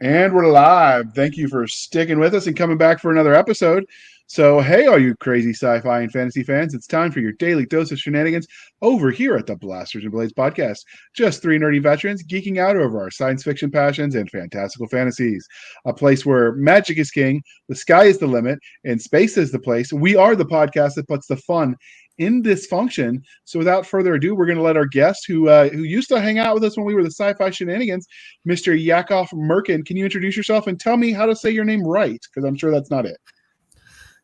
And we're live. Thank you for sticking with us and coming back for another episode. So, hey, all you crazy sci-fi and fantasy fans, it's time for your daily dose of shenanigans over here at the Blasters and Blades podcast. Just three nerdy veterans geeking out over our science fiction passions and fantastical fantasies. A place where magic is king, the sky is the limit, and space is the place. We are the podcast that puts the fun in this function. So, without further ado, we're going to let our guest, who used to hang out with us when we were the Sci-Fi Shenanigans, Mr. Yakov Merkin. Can you introduce yourself and tell me how to say your name right? Because I'm sure that's not it.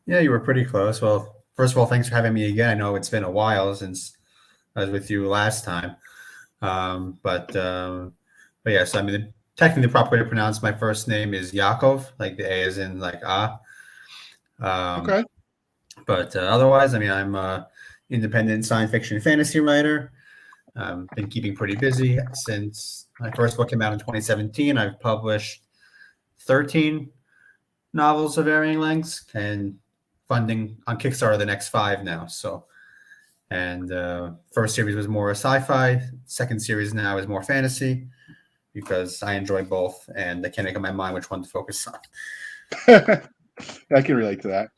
Yeah, you were pretty close. Well, first of all, thanks for having me again. I know it's been a while since I was with you last time. But yes, I mean, technically the proper way to pronounce my first name is Yakov, like the A is in like ah. Um, Okay. but otherwise, I mean, I'm a independent science fiction and fantasy writer. Been keeping pretty busy since my first book came out in 2017. I've published 13 novels of varying lengths and funding on Kickstarter the next 5 now. So, and first series was more sci-fi. Second series now is more fantasy because I enjoy both and I can't make up my mind which one to focus on. I can relate to that.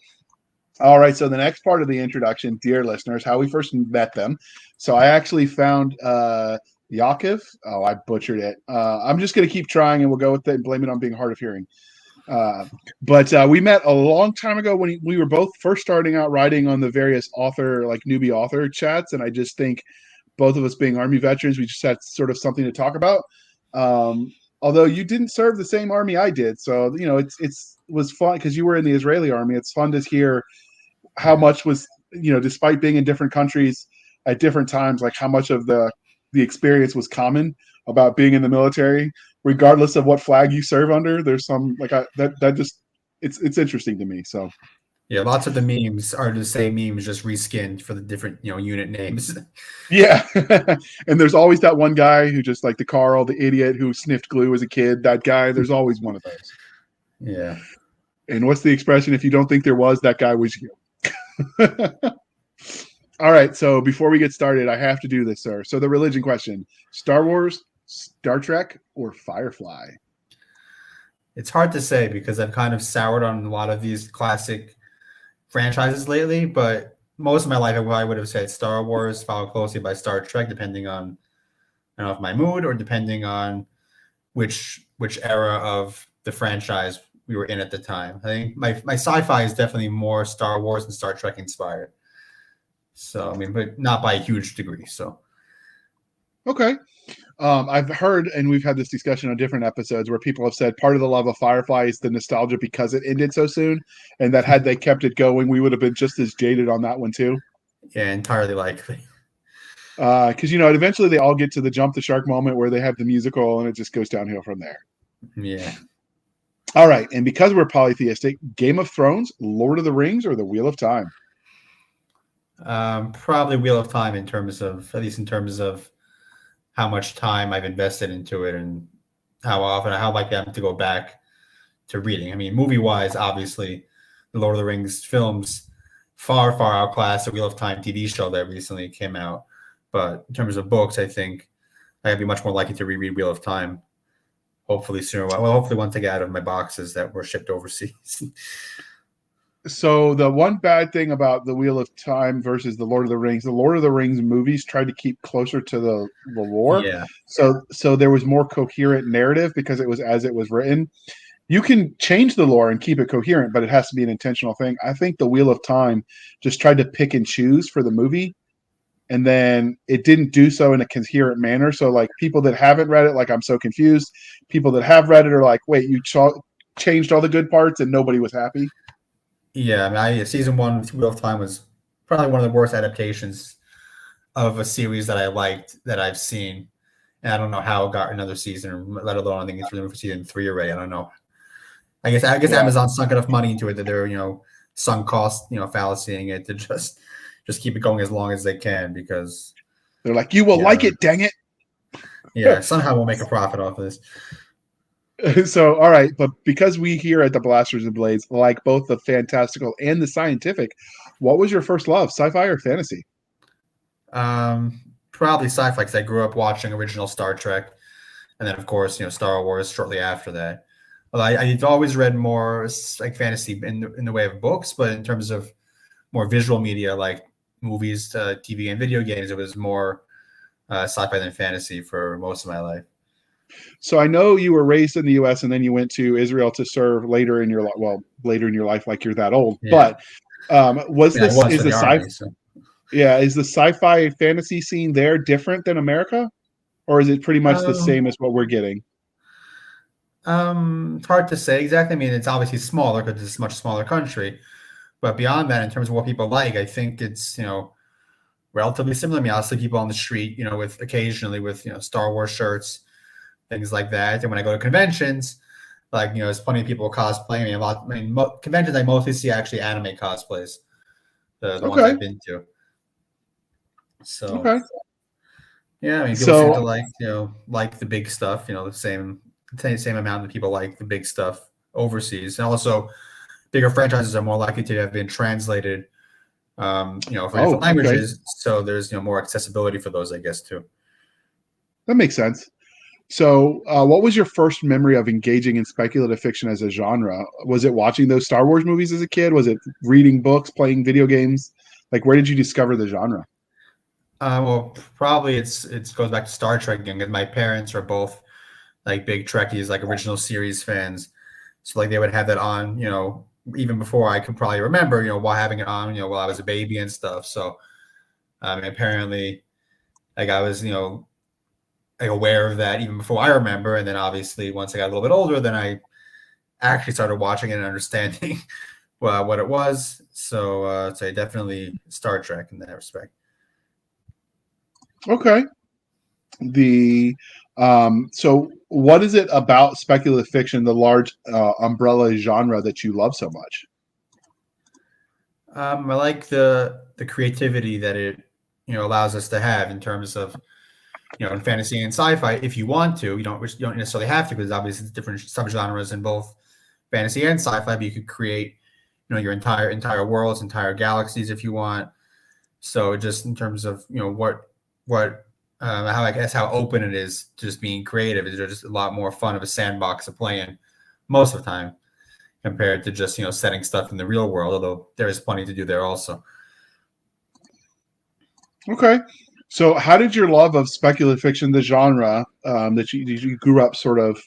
All right. So the next part of the introduction, dear listeners, how we first met them. So I actually found Yakov. Oh, I butchered it. I'm just going to keep trying and we'll go with it and blame it on being hard of hearing. But we met a long time ago when we were both first starting out writing on the various author, like newbie author chats. And I just think both of us being Army veterans, we just had sort of something to talk about. Although you didn't serve the same army I did, so it's was fun because you were in the Israeli army. It's fun to hear how Yeah. much was despite being in different countries at different times, like how much of the experience was common about being in the military, regardless of what flag you serve under. There's some like that just it's interesting to me. So Yeah, lots of the memes are the same memes, just reskinned for the different, unit names. yeah, and there's always that one guy who just like the Carl, the idiot who sniffed glue as a kid. That guy, there's always one of those. Yeah. And what's the expression? If you don't think there was, that guy was you. All right. So before we get started, I have to do this, sir. So the religion question: Star Wars, Star Trek, or Firefly? It's hard to say because I've kind of soured on a lot of these classic franchises lately, but most of my life I would have said Star Wars, followed closely by Star Trek, depending on I don't know if my mood or depending on which era of the franchise we were in at the time. I think my sci-fi is definitely more Star Wars and Star Trek inspired. So I mean, but not by a huge degree. So Okay. I've heard, and we've had this discussion on different episodes where people have said part of the love of Firefly is the nostalgia because it ended so soon, and that had they kept it going, we would have been just as jaded on that one too. yeah, entirely likely. Because eventually they all get to the jump the shark moment where they have the musical, and it just goes downhill from there. Yeah. All right, and because we're polytheistic, Game of Thrones, Lord of the Rings, or the Wheel of Time? Probably Wheel of Time in terms of at least in terms of how much time I've invested into it and how likely I'm to go back to reading. I mean, movie wise, obviously, the Lord of the Rings films far outclass the Wheel of Time TV show that recently came out. But in terms of books, I think I'd be much more likely to reread Wheel of Time. Hopefully sooner. Well, hopefully once I get out of my boxes that were shipped overseas. So the one bad thing about the Wheel of Time versus the Lord of the Rings movies tried to keep closer to the lore. Yeah, So there was more coherent narrative because it was as it was written. You can change the lore and keep it coherent, but it has to be an intentional thing. I think the Wheel of Time just tried to pick and choose for the movie, and then it didn't do so in a coherent manner. So like people that haven't read it, like I'm so confused. People that have read it are like, wait, changed all the good parts and nobody was happy. yeah. I mean, season one of Wheel of Time was probably one of the worst adaptations of a series that I liked that I've seen. And I don't know how it got another season, let alone I think it's renewed for season 3 already. I don't know. I guess Yeah. Amazon sunk enough money into it that they're sunk cost fallacying it to just keep it going as long as they can because They're like, you will like yeah it, dang yeah somehow we'll make a profit off of this. it. So, all right. But because we here at the Blasters and Blades like both the fantastical and the scientific, what was your first love, sci-fi or fantasy? Probably sci-fi because I grew up watching original Star Trek, and then of course Star Wars shortly after that. Well, I've always read more like fantasy in the way of books, but in terms of more visual media like movies, TV, and video games, it was more sci-fi than fantasy for most of my life. So I know you were raised in the U.S. and then you went to Israel to serve later in your life. Well, later in your life, like you're that old. Yeah, But was I this was is for the the army. So is the sci-fi fantasy scene there different than America, or is it pretty much the um, same as what we're getting? it's hard to say exactly. I mean, it's obviously smaller because it's a much smaller country. But beyond that, in terms of what people like, I think it's relatively similar. I mean, I'll see people on the street, with occasionally with Star Wars shirts, things like that. And when I go to conventions, like there's plenty of people cosplaying. I mean, conventions I mostly see actually anime cosplays, the ones Okay, I've been to. So okay. yeah, I mean, people seem So to like the big stuff. The same amount that people like the big stuff overseas, and also bigger franchises are more likely to have been translated, for different okay, languages. So there's more accessibility for those, I guess, too. that makes sense. So, what was your first memory of engaging in speculative fiction as a genre? Was it watching those Star Wars movies as a kid? Was it reading books, playing video games? Like, where did you discover the genre? Well, probably it goes back to Star Trek again, because my parents are both like big Trekkies, like original series fans. So like they would have that on, even before I could probably remember, while having it on, while I was a baby and stuff. So apparently, like I was, like aware of that even before I remember, and then obviously once I got a little bit older, then I actually started watching it and understanding well, what it was. So definitely Star Trek in that respect. Okay. The so what is it about speculative fiction, the large umbrella genre, that you love so much? I like the creativity that it allows us to have in terms of in fantasy and sci-fi. If you want to, you don't necessarily have to, because obviously it's different subgenres in both fantasy and sci-fi. But you could create your entire worlds, entire galaxies if you want. So just in terms of what how I guess how open it is to just being creative, is just a lot more fun of a sandbox to play in most of the time compared to just setting stuff in the real world. Although there is plenty to do there also. Okay. So, how did your love of speculative fiction, the genre that you grew up sort of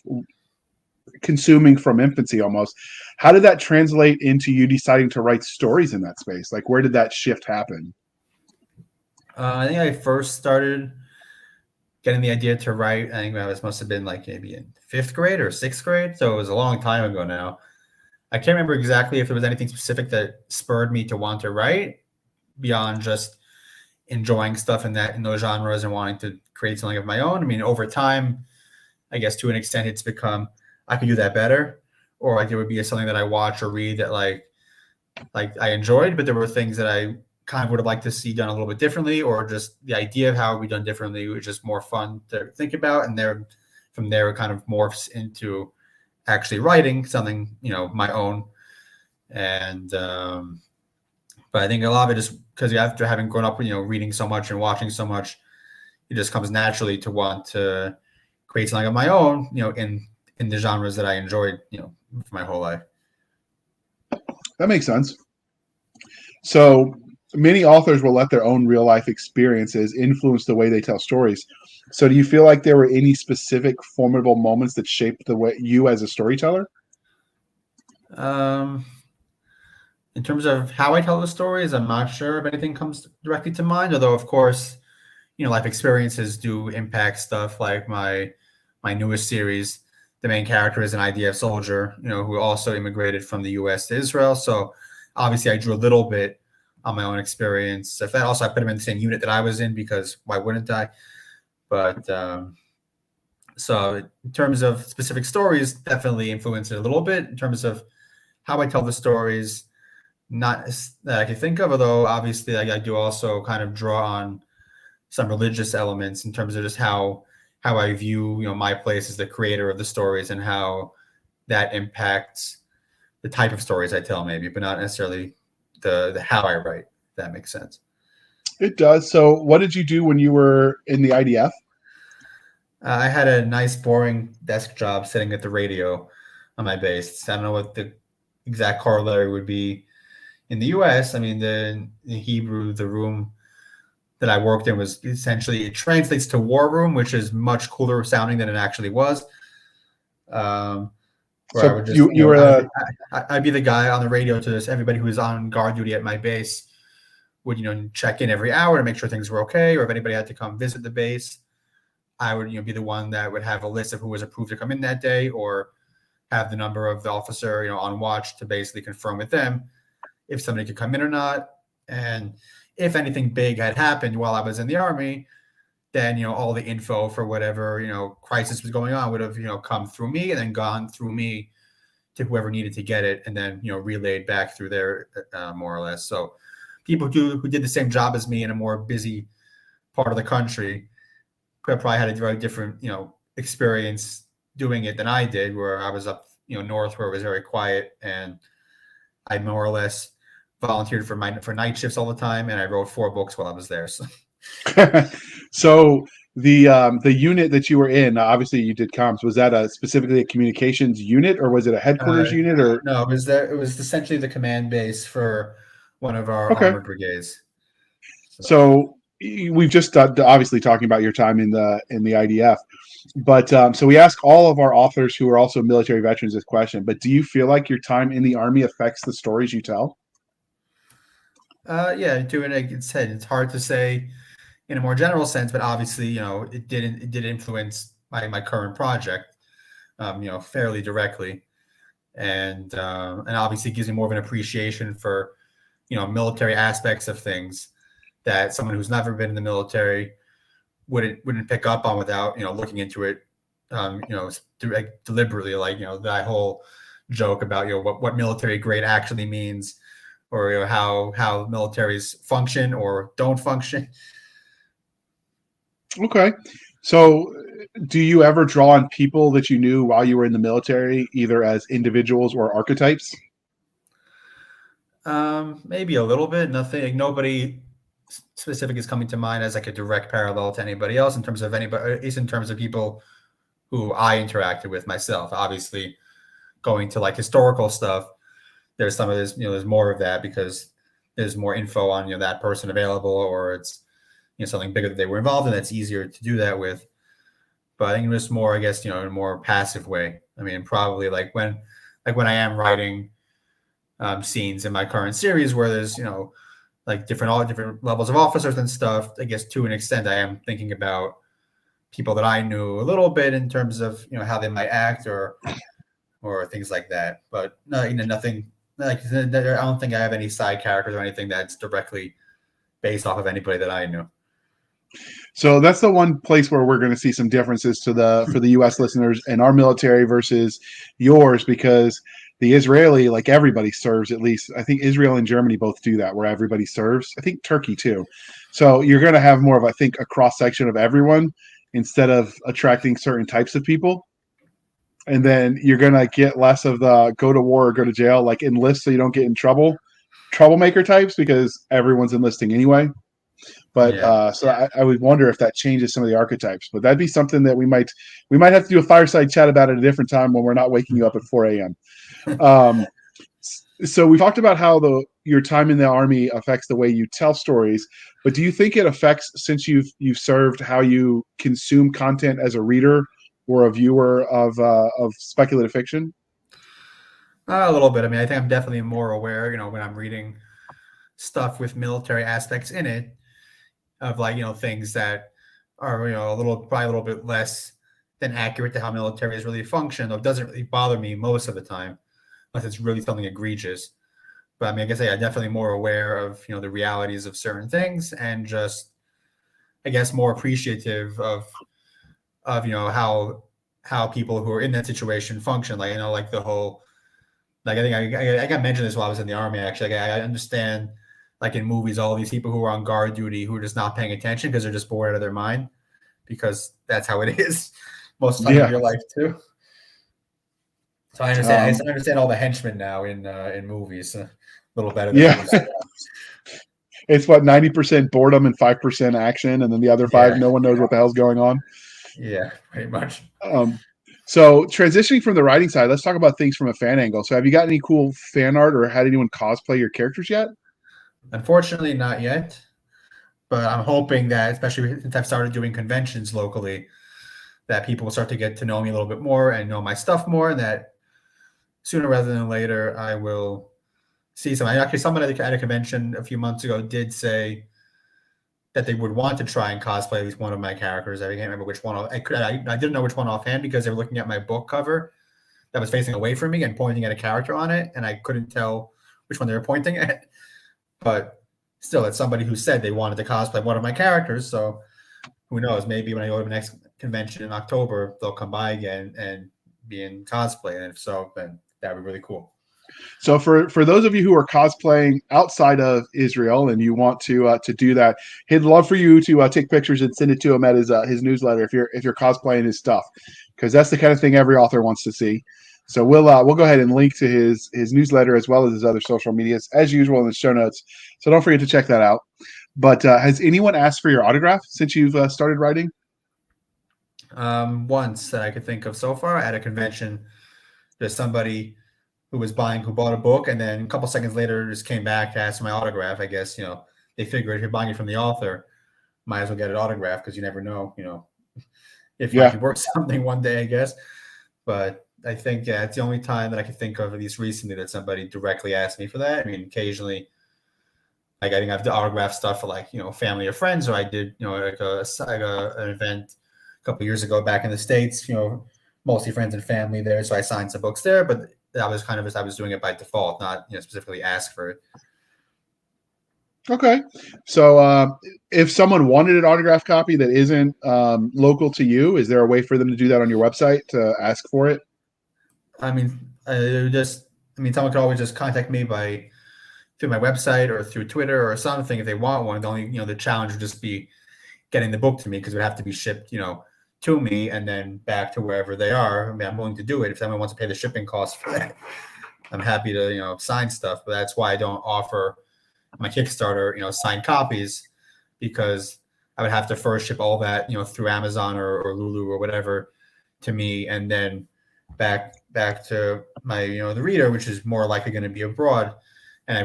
consuming from infancy almost, how did that translate into you deciding to write stories in that space? Like, where did that shift happen? I think I first started getting the idea to write. I think I must have been like maybe in fifth grade or sixth grade, so it was a long time ago now. I can't remember exactly if there was anything specific that spurred me to want to write beyond just enjoying stuff in those genres and wanting to create something of my own. I mean, over time, I guess to an extent, it's become I could do that better, or like it would be something that I watch or read that like I enjoyed, but there were things that I kind of would have liked to see done a little bit differently, or just the idea of how it would be done differently was just more fun to think about. And from there, it kind of morphs into actually writing something, my own. And but I think a lot of it is because after having grown up, reading so much and watching so much, it just comes naturally to want to create something of my own, in the genres that I enjoyed, for my whole life. That makes sense. So, many authors will let their own real life experiences influence the way they tell stories. So, do you feel like there were any specific formidable moments that shaped the way you as a storyteller? Um, in terms of how I tell the stories, I'm not sure if anything comes directly to mind. Although, of course, life experiences do impact stuff. Like my newest series, the main character is an IDF soldier, who also immigrated from the U.S. to Israel. So obviously, I drew a little bit on my own experience. If that also, I put him in the same unit that I was in, because why wouldn't I? But so in terms of specific stories, definitely influence it a little bit. In terms of how I tell the stories, not that I can think of, although obviously I do also kind of draw on some religious elements in terms of just how I view my place as the creator of the stories, and how that impacts the type of stories I tell, maybe, but not necessarily the how I write. If that makes sense. It does. So, what did you do when you were in the IDF? I had a nice, boring desk job sitting at the radio, on my base. I don't know what the exact corollary would be in the U.S. I mean, in Hebrew, the room that I worked in was essentially, it translates to war room, which is much cooler sounding than it actually was. Where I So would just, you were I'd be the guy on the radio to this everybody who was on guard duty at my base would, check in every hour to make sure things were okay, or if anybody had to come visit the base, I would, be the one that would have a list of who was approved to come in that day, or have the number of the officer, on watch to basically confirm with them if somebody could come in or not. And if anything big had happened while I was in the Army, then, all the info for whatever, crisis was going on would have, come through me and then gone through me to whoever needed to get it, and then, relayed back through there, more or less. So people who did the same job as me in a more busy part of the country probably had a very different, experience doing it than I did, where I was up, north, where it was very quiet, and I more or less volunteered for night shifts all the time, and I wrote 4 books while I was there. So. So the unit that you were in, obviously you did comms. Was that specifically a communications unit, or was it a headquarters unit? Or No, it was essentially the command base for one of our okay, armored brigades. so we've just obviously talking about your time in the IDF, but so we ask all of our authors who are also military veterans this question. But do you feel like your time in the Army affects the stories you tell? Yeah, doing like it said, it's hard to say in a more general sense, but obviously, it did influence my current project, fairly directly, and obviously gives me more of an appreciation for, military aspects of things that someone who's never been in the military wouldn't pick up on without, looking into it, deliberately, like, that whole joke about, what military grade actually means, or how militaries function or don't function. Okay. So do you ever draw on people that you knew while you were in the military, either as individuals or archetypes? Maybe a little bit. Nothing. Like, nobody specific is coming to mind as like a direct parallel to anybody else in terms of anybody, at least in terms of people who I interacted with myself. Obviously, going to like historical stuff, there's some of this. There's more of that because there's more info on that person available, or it's something bigger that they were involved in. That's easier to do that with. But I think it was more, I guess, in a more passive way. I mean, probably like when I am writing scenes in my current series where there's like all different levels of officers and stuff. I guess to an extent, I am thinking about people that I knew a little bit in terms of how they might act or things like that. But no, nothing like I don't think I have any side characters or anything that's directly based off of anybody that I knew. So that's the one place where we're going to see some differences for the U.S. listeners and our military versus yours, because the Israeli, like everybody serves, at least I think Israel and Germany both do that, where everybody serves. I think Turkey too. So you're going to have more of, I think, a cross section of everyone instead of attracting certain types of people. And then you're going to get less of the go to war or go to jail, like enlist so you don't get in troublemaker types, because everyone's enlisting anyway. But Yeah. so I would wonder if that changes some of the archetypes. But that'd be something that we might have to do a fireside chat about at a different time when we're not waking you up at 4 a.m. Um, so we talked about how your time in the Army affects the way you tell stories. But do you think it affects, since you've served, how you consume content as a reader or a viewer of speculative fiction? A little bit. I mean, I think I'm definitely more aware, when I'm reading stuff with military aspects in it, of like, things that are, probably a little bit less than accurate to how militaries really function, though it doesn't really bother me most of the time, unless it's really something egregious. But I mean, I guess I'm definitely more aware of, the realities of certain things, and just, I guess, more appreciative of, how people who are in that situation function. Like, like the whole, like, I think I got mentioned this while I was in the Army, actually. Like, I understand, like in movies, all these people who are on guard duty who are just not paying attention because they're just bored out of their mind, because that's how it is most of the time in Yeah. real life too. So I understand. I understand all the henchmen now in movies a little better than I Yeah. used to. It's what, 90% boredom and 5% action, and then the other five, Yeah, no one knows what the hell's going on. yeah, pretty much. Um, So transitioning from the writing side, let's talk about things from a fan angle. So have you got any cool fan art or had anyone cosplay your characters yet? Unfortunately, not yet. But I'm hoping that, especially since I've started doing conventions locally, that people will start to get to know me a little bit more and know my stuff more, and that sooner rather than later, I will see some. Actually, someone at a convention a few months ago did say that they would want to try and cosplay at least one of my characters. I can't remember which one. I didn't know which one offhand because they were looking at my book cover that was facing away from me and pointing at a character on it, and I couldn't tell which one they were pointing at. But still, it's somebody who said they wanted to cosplay one of my characters. So who knows? Maybe when I go to the next convention in October, they'll come by again and be in cosplay. And if so, then that would be really cool. So for those of you who are cosplaying outside of Israel and you want to do that, he'd love for you to take pictures and send it to him at his newsletter if you're cosplaying his stuff, because that's the kind of thing every author wants to see. So we'll go ahead and link to his newsletter as well as his other social medias as usual in the show notes. So don't forget to check that out. But has anyone asked for your autograph since you've started writing? Once that I could think of so far at a convention, there's somebody who bought a book, and then a couple seconds later just came back to ask for my autograph. I guess, they figured if you're buying it from the author, might as well get it autographed because you never know, if I could work something one day, I guess. But I think, it's the only time that I can think of, at least recently, that somebody directly asked me for that. I mean, occasionally, like I think I've done autograph stuff for family or friends, or I did, like an event a couple of years ago back in the States, mostly friends and family there. So I signed some books there, but that was kind of as I was doing it by default, not specifically asked for it. Okay. So if someone wanted an autograph copy that isn't local to you, is there a way for them to do that on your website to ask for it? I mean, someone could always just contact me through my website or through Twitter or something if they want one. The only, the challenge would just be getting the book to me because it would have to be shipped, to me and then back to wherever they are. I mean, I'm willing to do it if someone wants to pay the shipping costs for that. I'm happy to, sign stuff, but that's why I don't offer my Kickstarter, signed copies, because I would have to first ship all that, through Amazon or Lulu or whatever to me, and then back to my, the reader, which is more likely going to be abroad. And I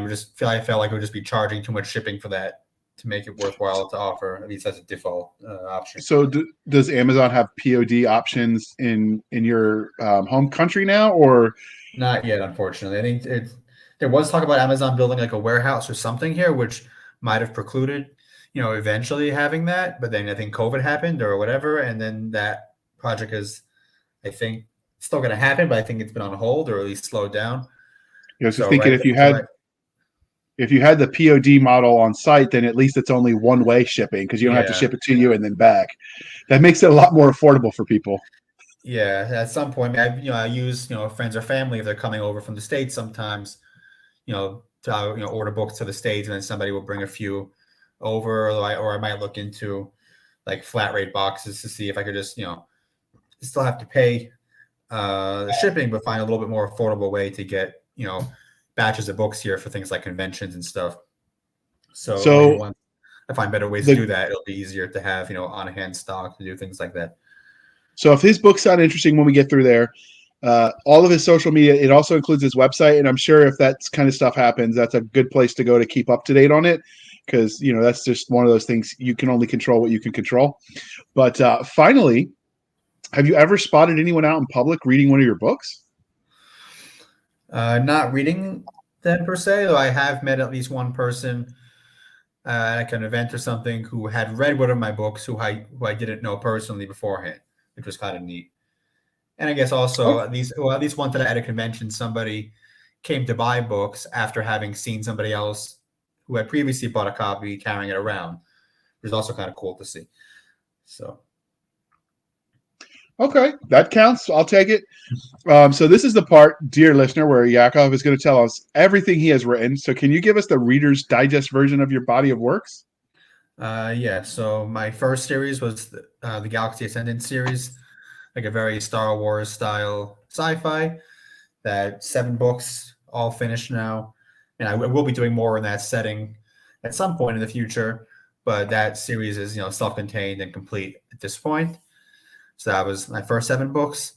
felt like I would just be charging too much shipping for that to make it worthwhile to offer, at least as a default option. So does Amazon have POD options in your home country now, or Not yet, unfortunately. I think there was talk about Amazon building like a warehouse or something here, which might have precluded, eventually having that. But then I think COVID happened or whatever, and then that project is, I think, still going to happen, but I think it's been on hold or at least slowed down. so thinking if you had the POD model on site, then at least it's only one way shipping because you don't have to ship it to you and then back. That makes it a lot more affordable for people. Yeah, at some point, I use friends or family if they're coming over from the States sometimes, to order books to the States, and then somebody will bring a few over, or I might look into like flat rate boxes to see if I could just still have to pay the shipping, but find a little bit more affordable way to get batches of books here for things like conventions and stuff. So maybe once I find better ways to do that, it'll be easier to have on hand stock to do things like that. So if his books sound interesting when we get through there, all of his social media, it also includes his website. And I'm sure if that kind of stuff happens, that's a good place to go to keep up to date on it. Because, that's just one of those things, you can only control what you can control. But finally, have you ever spotted anyone out in public reading one of your books? Not reading them per se, though I have met at least one person at like an event or something who had read one of my books who I didn't know personally beforehand, which was kind of neat. And I guess also at least one time at a convention, somebody came to buy books after having seen somebody else who had previously bought a copy carrying it around, which is also kind of cool to see. So. Okay, that counts. I'll take it. So this is the part, dear listener, where Yakov is going to tell us everything he has written. So can you give us the Reader's Digest version of your body of works? Yeah. So my first series was the Galaxy Ascendant series, like a very Star Wars style sci-fi. That 7 books, all finished now, and I will be doing more in that setting at some point in the future. But that series is self-contained and complete at this point. So that was my first 7 books.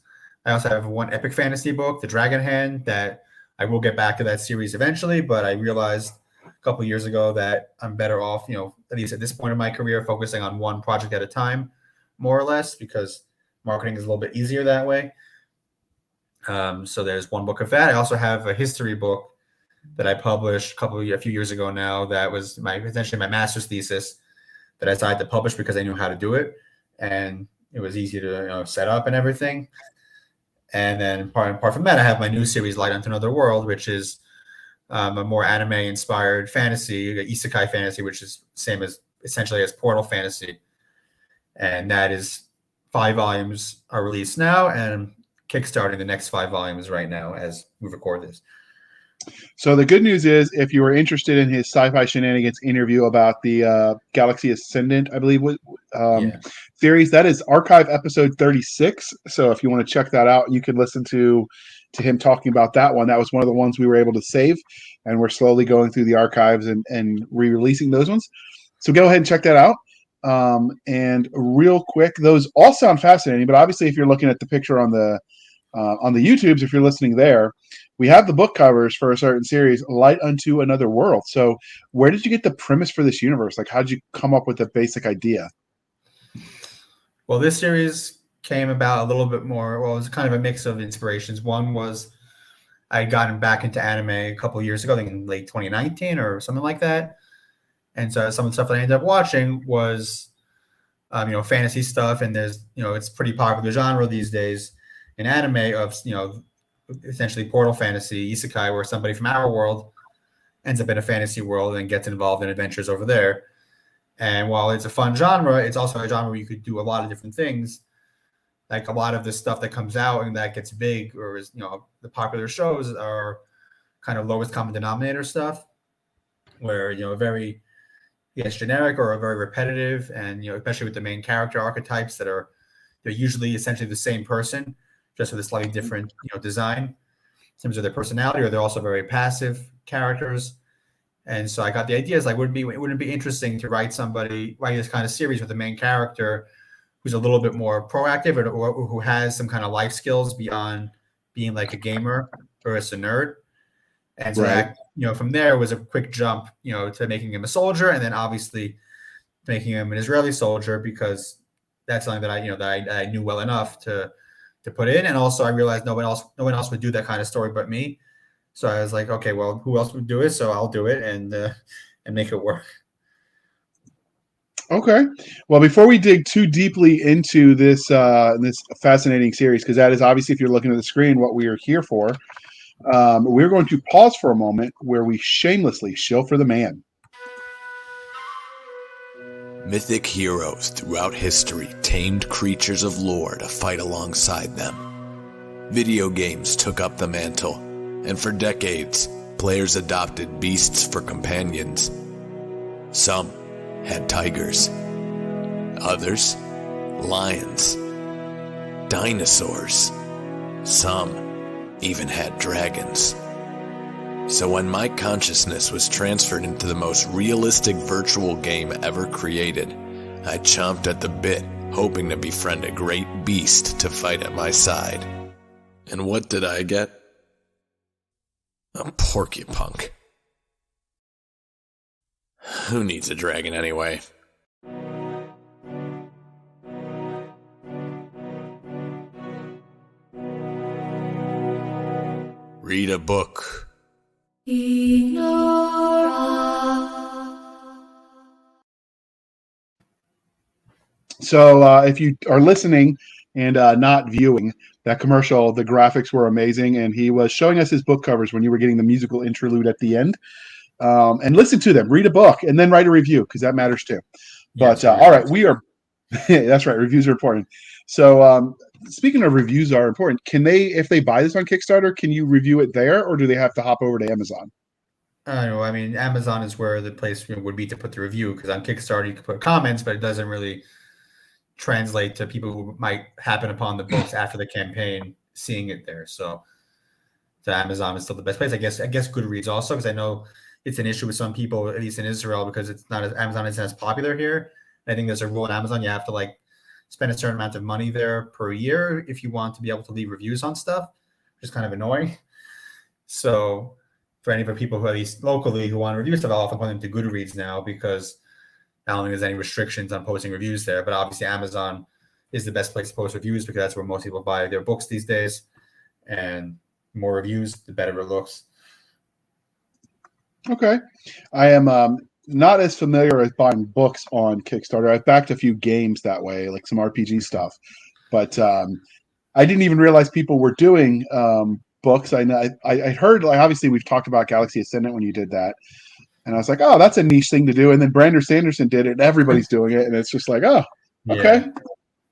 I also have one epic fantasy book, The Dragon Hand, that I will get back to that series eventually, but I realized a couple of years ago that I'm better off, at least at this point in my career, focusing on one project at a time, more or less, because marketing is a little bit easier that way. So there's one book of that. I also have a history book that I published a few years ago now. That was essentially my master's thesis that I decided to publish because I knew how to do it, and it was easy to set up and everything. And then apart from that, I have my new series, Light Unto Another World, which is a more anime-inspired fantasy, Isekai fantasy, which is same as essentially as Portal fantasy. And that is 5 volumes are released now, and I'm kickstarting the next 5 volumes right now as we record this. So the good news is, if you were interested in his sci-fi shenanigans interview about the Galaxy Ascendant, I believe, series, that is archive episode 36. So if you want to check that out, you can listen to him talking about that one. That was one of the ones we were able to save, and we're slowly going through the archives and re-releasing those ones. So go ahead and check that out. And real quick, those all sound fascinating, but obviously if you're looking at the picture on the YouTubes, if you're listening there, we have the book covers for a certain series, Light Unto Another World. So where did you get the premise for this universe? Like, how did you come up with the basic idea? Well, this series came about a little bit more. Well, it was kind of a mix of inspirations. One was I had gotten back into anime a couple of years ago, I think in late 2019 or something like that. And so some of the stuff that I ended up watching was, fantasy stuff. And there's, it's pretty popular genre these days in anime of, essentially portal fantasy, isekai, where somebody from our world ends up in a fantasy world and gets involved in adventures over there. And while it's a fun genre, it's also a genre where you could do a lot of different things. Like a lot of the stuff that comes out and that gets big, or is, the popular shows are kind of lowest common denominator stuff, where, very, generic or very repetitive, and, especially with the main character archetypes they're usually essentially the same person, just with a slightly different, design in terms of their personality, or they're also very passive characters. And so I got the idea, wouldn't it be interesting to write this kind of series with the main character who's a little bit more proactive, or who has some kind of life skills beyond being like a gamer or as a nerd. And so Right. that, from there was a quick jump, to making him a soldier, and then obviously making him an Israeli soldier, because that's something that I knew well enough to put in. And also I realized no one else would do that kind of story but me. So I was like, okay, well, who else would do it? So I'll do it and make it work. Okay. Well, before we dig too deeply into this fascinating series, because that is obviously, if you're looking at the screen, what we are here for, we're going to pause for a moment where we shamelessly shill for the man. Mythic heroes throughout history tamed creatures of lore to fight alongside them. Video games took up the mantle, and for decades, players adopted beasts for companions. Some had tigers, others lions, dinosaurs, some even had dragons. So when my consciousness was transferred into the most realistic virtual game ever created, I chomped at the bit, hoping to befriend a great beast to fight at my side. And what did I get? A porcupunk. Who needs a dragon anyway? Read a book. So if you are listening and not viewing that commercial, the graphics were amazing, and he was showing us his book covers when you were getting the musical interlude at the end. And listen to them, read a book, and then write a review, because that matters too. But all right, we are that's right, reviews are important. So speaking of reviews are important, if they buy this on Kickstarter, can you review it there, or do they have to hop over to Amazon? I mean, Amazon is where the place would be to put the review, because on Kickstarter you can put comments, but it doesn't really translate to people who might happen upon the books after the campaign seeing it there. So Amazon is still the best place. I guess Goodreads also, because I know it's an issue with some people, at least in Israel, because Amazon isn't as popular here. And I think there's a rule on Amazon, you have to spend a certain amount of money there per year if you want to be able to leave reviews on stuff, which is kind of annoying. So for any of the people who at least locally who want to review stuff, I'll often put them to Goodreads now because I don't think there's any restrictions on posting reviews there. But obviously Amazon is the best place to post reviews because that's where most people buy their books these days. And more reviews, the better it looks. Okay. I am not as familiar with buying books on Kickstarter. I've backed a few games that way, like some RPG stuff. But I didn't even realize people were doing books. I heard, like, obviously we've talked about Galaxy Ascendant when you did that. And I was like, oh, that's a niche thing to do. And then Brandon Sanderson did it, and everybody's doing it. And it's just like, oh, okay. Yeah.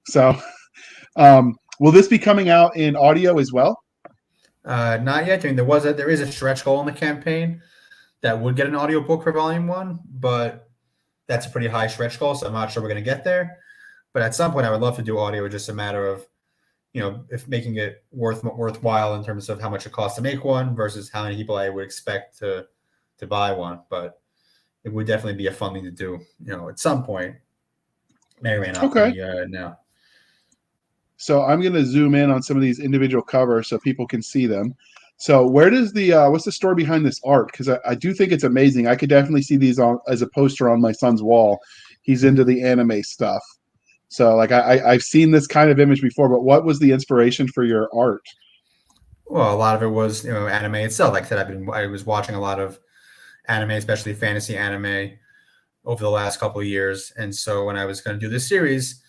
So will this be coming out in audio as well? Not yet. I mean, there is a stretch goal in the campaign that would get an audiobook for volume 1, but that's a pretty high stretch goal, so I'm not sure we're going to get there. But at some point, I would love to do audio. It's just a matter of, if making it worthwhile in terms of how much it costs to make one versus how many people I would expect to buy one. But it would definitely be a fun thing to do, at some point. May or may not be now. So I'm going to zoom in on some of these individual covers so people can see them. So where does what's the story behind this art? Because I do think it's amazing. I could definitely see these as a poster on my son's wall. He's into the anime stuff. So like I've seen this kind of image before, but what was the inspiration for your art? Well, a lot of it was, anime itself. Like I said, I was watching a lot of anime, especially fantasy anime, over the last couple of years. And so when I was going to do this series,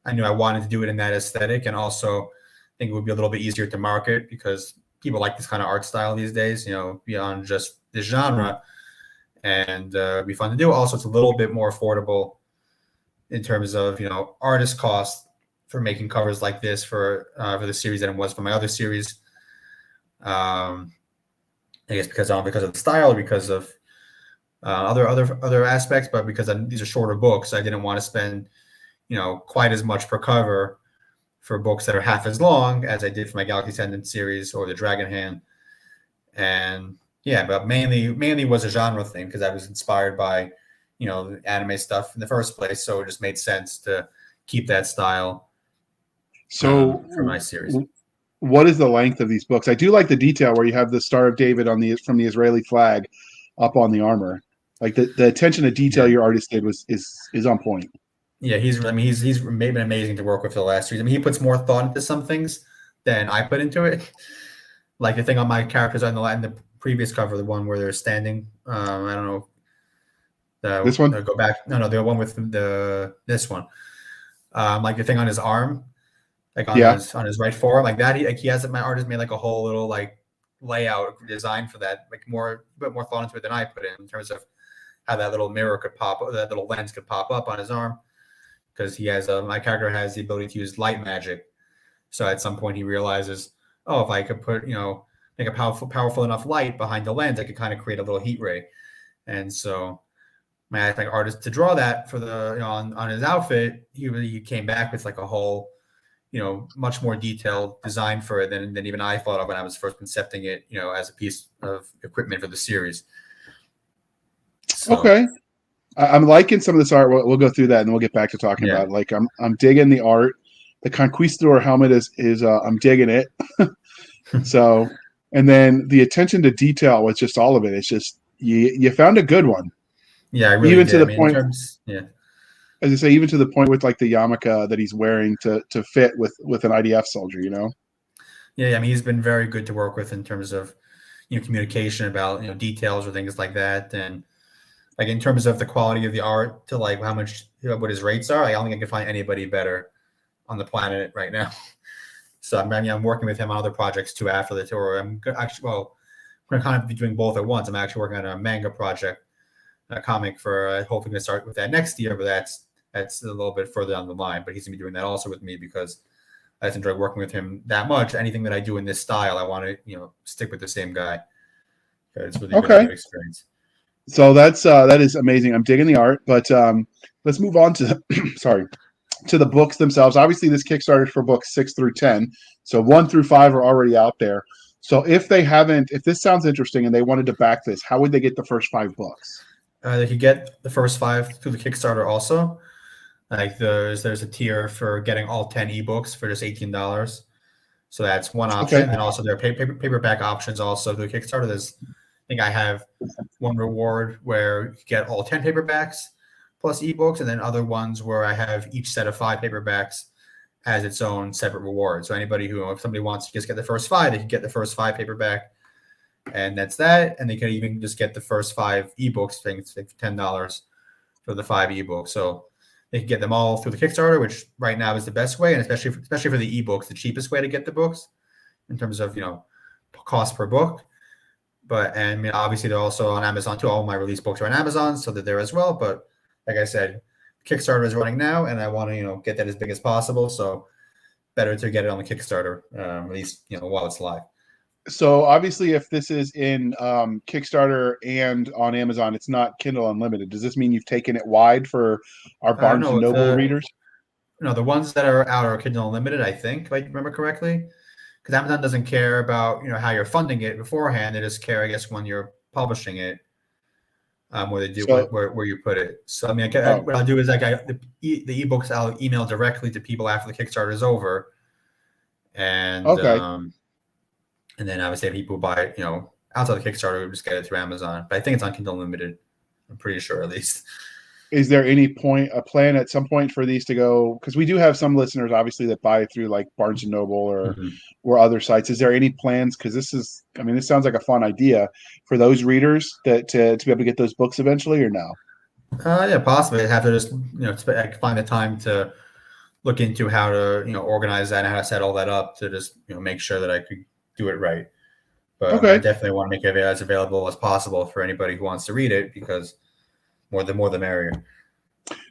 I knew I wanted to do it in that aesthetic, and also I think it would be a little bit easier to market because people like this kind of art style these days, beyond just this genre, and it'd be fun to do. Also, it's a little bit more affordable in terms of, artist cost for making covers like this for the series than it was for my other series. I guess because of the style, or because of other aspects, but because these are shorter books, I didn't want to spend, quite as much per cover for books that are half as long as I did for my Galaxy Ascendant series or the Dragon Hand. And yeah, but mainly was a genre thing because I was inspired by, the anime stuff in the first place. So it just made sense to keep that style for my series. What is the length of these books? I do like the detail where you have the Star of David from the Israeli flag up on the armor. Like the attention to detail your artist did is on point. Yeah, he's been amazing to work with for the last series. I mean, he puts more thought into some things than I put into it. Like the thing on my characters in the previous cover, the one where they're standing. I don't know. This one? Go back. No, the one with this one. Like the thing on his arm, like on his right forearm, like that. He has it. My artist made like a whole little like layout design for that, like a bit more thought into it than I put in terms of how that little mirror could pop, that little lens could pop up on his arm. Because he has my character has the ability to use light magic, so at some point he realizes, if I could put make a powerful enough light behind the lens, I could kind of create a little heat ray. And so my artist to draw that for the on his outfit, he came back with like a whole much more detailed design for it than even I thought of when I was first concepting it as a piece of equipment for the series. So, okay. I'm liking some of this art. We'll go through that and we'll get back to talking about it. Like I'm digging the art. The Conquistador helmet is I'm digging it. So, and then the attention to detail with just all of it. It's just you found a good one. Yeah, I really even did. to the point. As I say, even to the point with like the yarmulke that he's wearing to fit with an IDF soldier. Yeah, I mean he's been very good to work with in terms of communication about details or things like that. And like in terms of the quality of the art to like how much what his rates are, I don't think I can find anybody better on the planet right now. So I'm working with him on other projects too after the tour. I'm going to kind of be doing both at once. I'm actually working on a manga project, a comic for hoping to start with that next year, but that's a little bit further down the line. But he's gonna be doing that also with me because I just enjoy working with him that much. Anything that I do in this style, I want to stick with the same guy. It's really been a good experience. So that is amazing. I'm digging the art, but let's move on to to the books themselves. Obviously, this Kickstarter is for books 6 through 10, so 1 through 5 are already out there. So if this sounds interesting and they wanted to back this, how would they get the first 5 books? They could get the first 5 through the Kickstarter also. Like there's a tier for getting all 10 ebooks for just $18. So that's one option. Okay. And also there are paperback options also through Kickstarter. I think I have one reward where you get all 10 paperbacks plus ebooks, and then other ones where I have each set of 5 paperbacks as its own separate reward. So anybody if somebody wants to just get the first 5, they can get the first 5 paperback, and that's that. And they can even just get the first 5 ebooks, I think it's $10 for the 5 ebooks. So they can get them all through the Kickstarter, which right now is the best way, and especially for the ebooks, the cheapest way to get the books in terms of cost per book. But and I mean, obviously they're also on Amazon too. All my release books are on Amazon, so they're there as well. But like I said, Kickstarter is running now, and I want to get that as big as possible. So better to get it on the Kickstarter, at least while it's live. So obviously, if this is in Kickstarter and on Amazon, it's not Kindle Unlimited. Does this mean you've taken it wide for our Barnes and Noble readers? No, the ones that are out are Kindle Unlimited, I think, if I remember correctly. Because Amazon doesn't care about how you're funding it beforehand. They just care, I guess, when you're publishing it, where they do where you put it. So I mean, what I'll do is the ebooks I'll email directly to people after the Kickstarter is over, and and then obviously if people buy it, outside the Kickstarter, we'll just get it through Amazon. But I think it's on Kindle Unlimited. I'm pretty sure, at least. Is there a plan at some point for these to go? Because we do have some listeners, obviously, that buy through like Barnes and Noble or other sites. Is there any plans? Because this sounds like a fun idea for those readers that to be able to get those books eventually, or no? Yeah, possibly. I have to just find the time to look into how to organize that and how to set all that up to just make sure that I could do it right. But I definitely want to make it as available as possible for anybody who wants to read it, because more the merrier.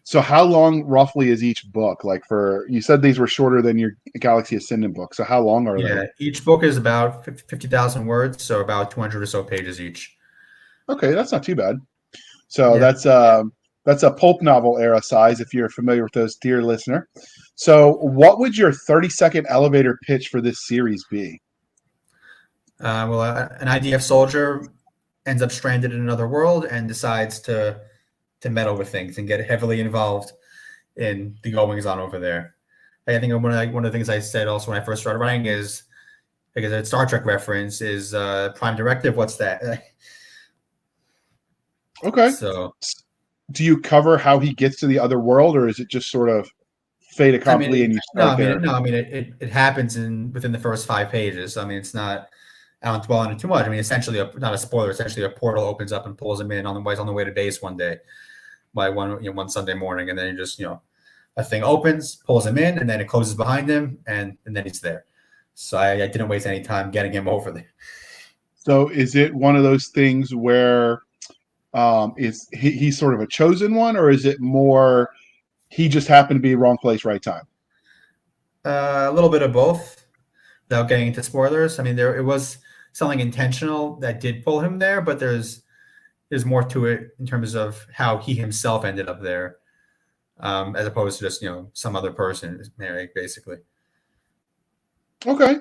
So how long roughly is each book? Like you said these were shorter than your Galaxy Ascendant book. So how long are they? Yeah, each book is about 50,000 words, so about 200 or so pages each. Okay, that's not too bad. So that's a pulp novel era size, if you're familiar with those, dear listener. So what would your 30-second elevator pitch for this series be? Well, an IDF soldier ends up stranded in another world and decides to meddle with things and get heavily involved in the goings on over there. I think one of the things I said also when I first started writing is, because a Star Trek reference is Prime Directive. What's that? Okay. So, do you cover how he gets to the other world, or is it just sort of fait accompli and you start there? It happens within the first 5 pages. I mean, it's not. I don't dwell on it too much. I mean, essentially, not a spoiler. Essentially, a portal opens up and pulls him in on the way to base one day, one Sunday morning, and then a thing opens, pulls him in, and then it closes behind him, and then he's there. So I didn't waste any time getting him over there. So is it one of those things where is he's sort of a chosen one, or is it more he just happened to be wrong place, right time? A little bit of both, without getting into spoilers. I mean, it was something intentional that did pull him there, but there's more to it in terms of how he himself ended up there, as opposed to just some other person, basically. Okay,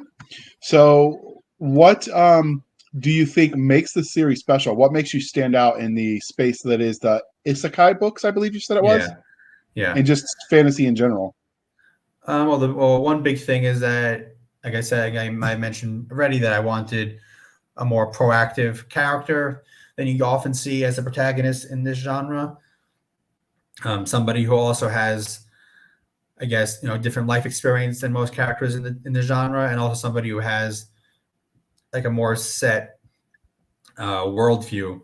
so what do you think makes the series special? What makes you stand out in the space that is the Isekai books, I believe you said it was? Yeah. And just fantasy in general. Well, one big thing is that, like I said, I mentioned already that I wanted a more proactive character than you often see as a protagonist in this genre. Somebody who also has, I guess, different life experience than most characters in the genre, and also somebody who has like a more set worldview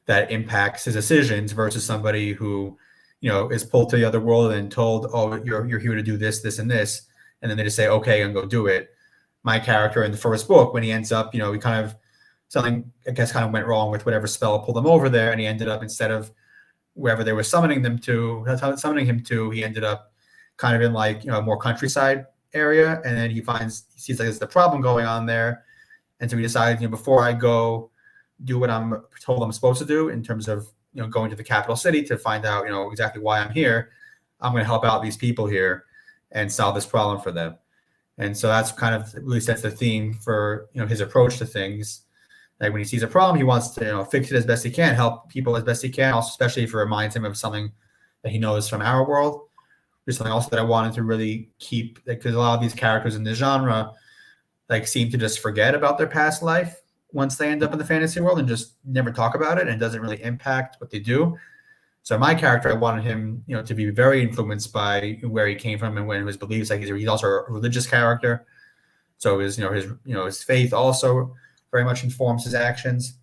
that impacts his decisions versus somebody who, is pulled to the other world and told, oh, you're here to do this, this, and this. And then they just say, okay, and go do it. My character in the first book, when he ends up, he kind of, something, I guess, kind of went wrong with whatever spell pulled him over there. And he ended up, instead of wherever they were summoning him to, he ended up kind of in like, a more countryside area. And then he sees like there's the problem going on there. And so he decides, before I go do what I'm told I'm supposed to do in terms of, going to the capital city to find out, exactly why I'm here, I'm going to help out these people here and solve this problem for them. And so that's kind of really sets the theme for, his approach to things. Like when he sees a problem, he wants to, fix it as best he can, help people as best he can, also especially if it reminds him of something that he knows from our world. There's something also that I wanted to really keep, because a lot of these characters in the genre like seem to just forget about their past life once they end up in the fantasy world and just never talk about it, and it doesn't really impact what they do. So my character, I wanted him, to be very influenced by where he came from and when his beliefs. Like he's also a religious character, so his faith also very much informs his actions,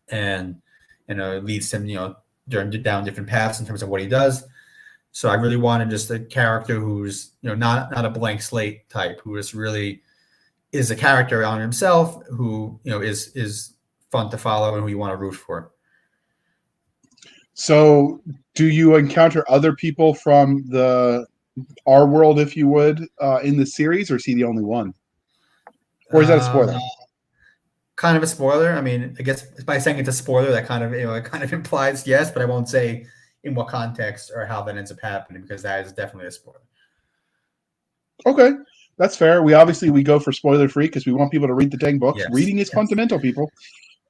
and leads him down different paths in terms of what he does. So I really wanted just a character who's not a blank slate type, who is really is a character on himself, who is fun to follow and who you want to root for. So, do you encounter other people from our world, if you would, in the series, or is he the only one? Or is that a spoiler? Kind of a spoiler. I mean, I guess by saying it's a spoiler, that kind of it kind of implies yes, but I won't say in what context or how that ends up happening, because that is definitely a spoiler. Okay, that's fair. We go for spoiler free because we want people to read the dang books. Yes. Reading is fundamental, people.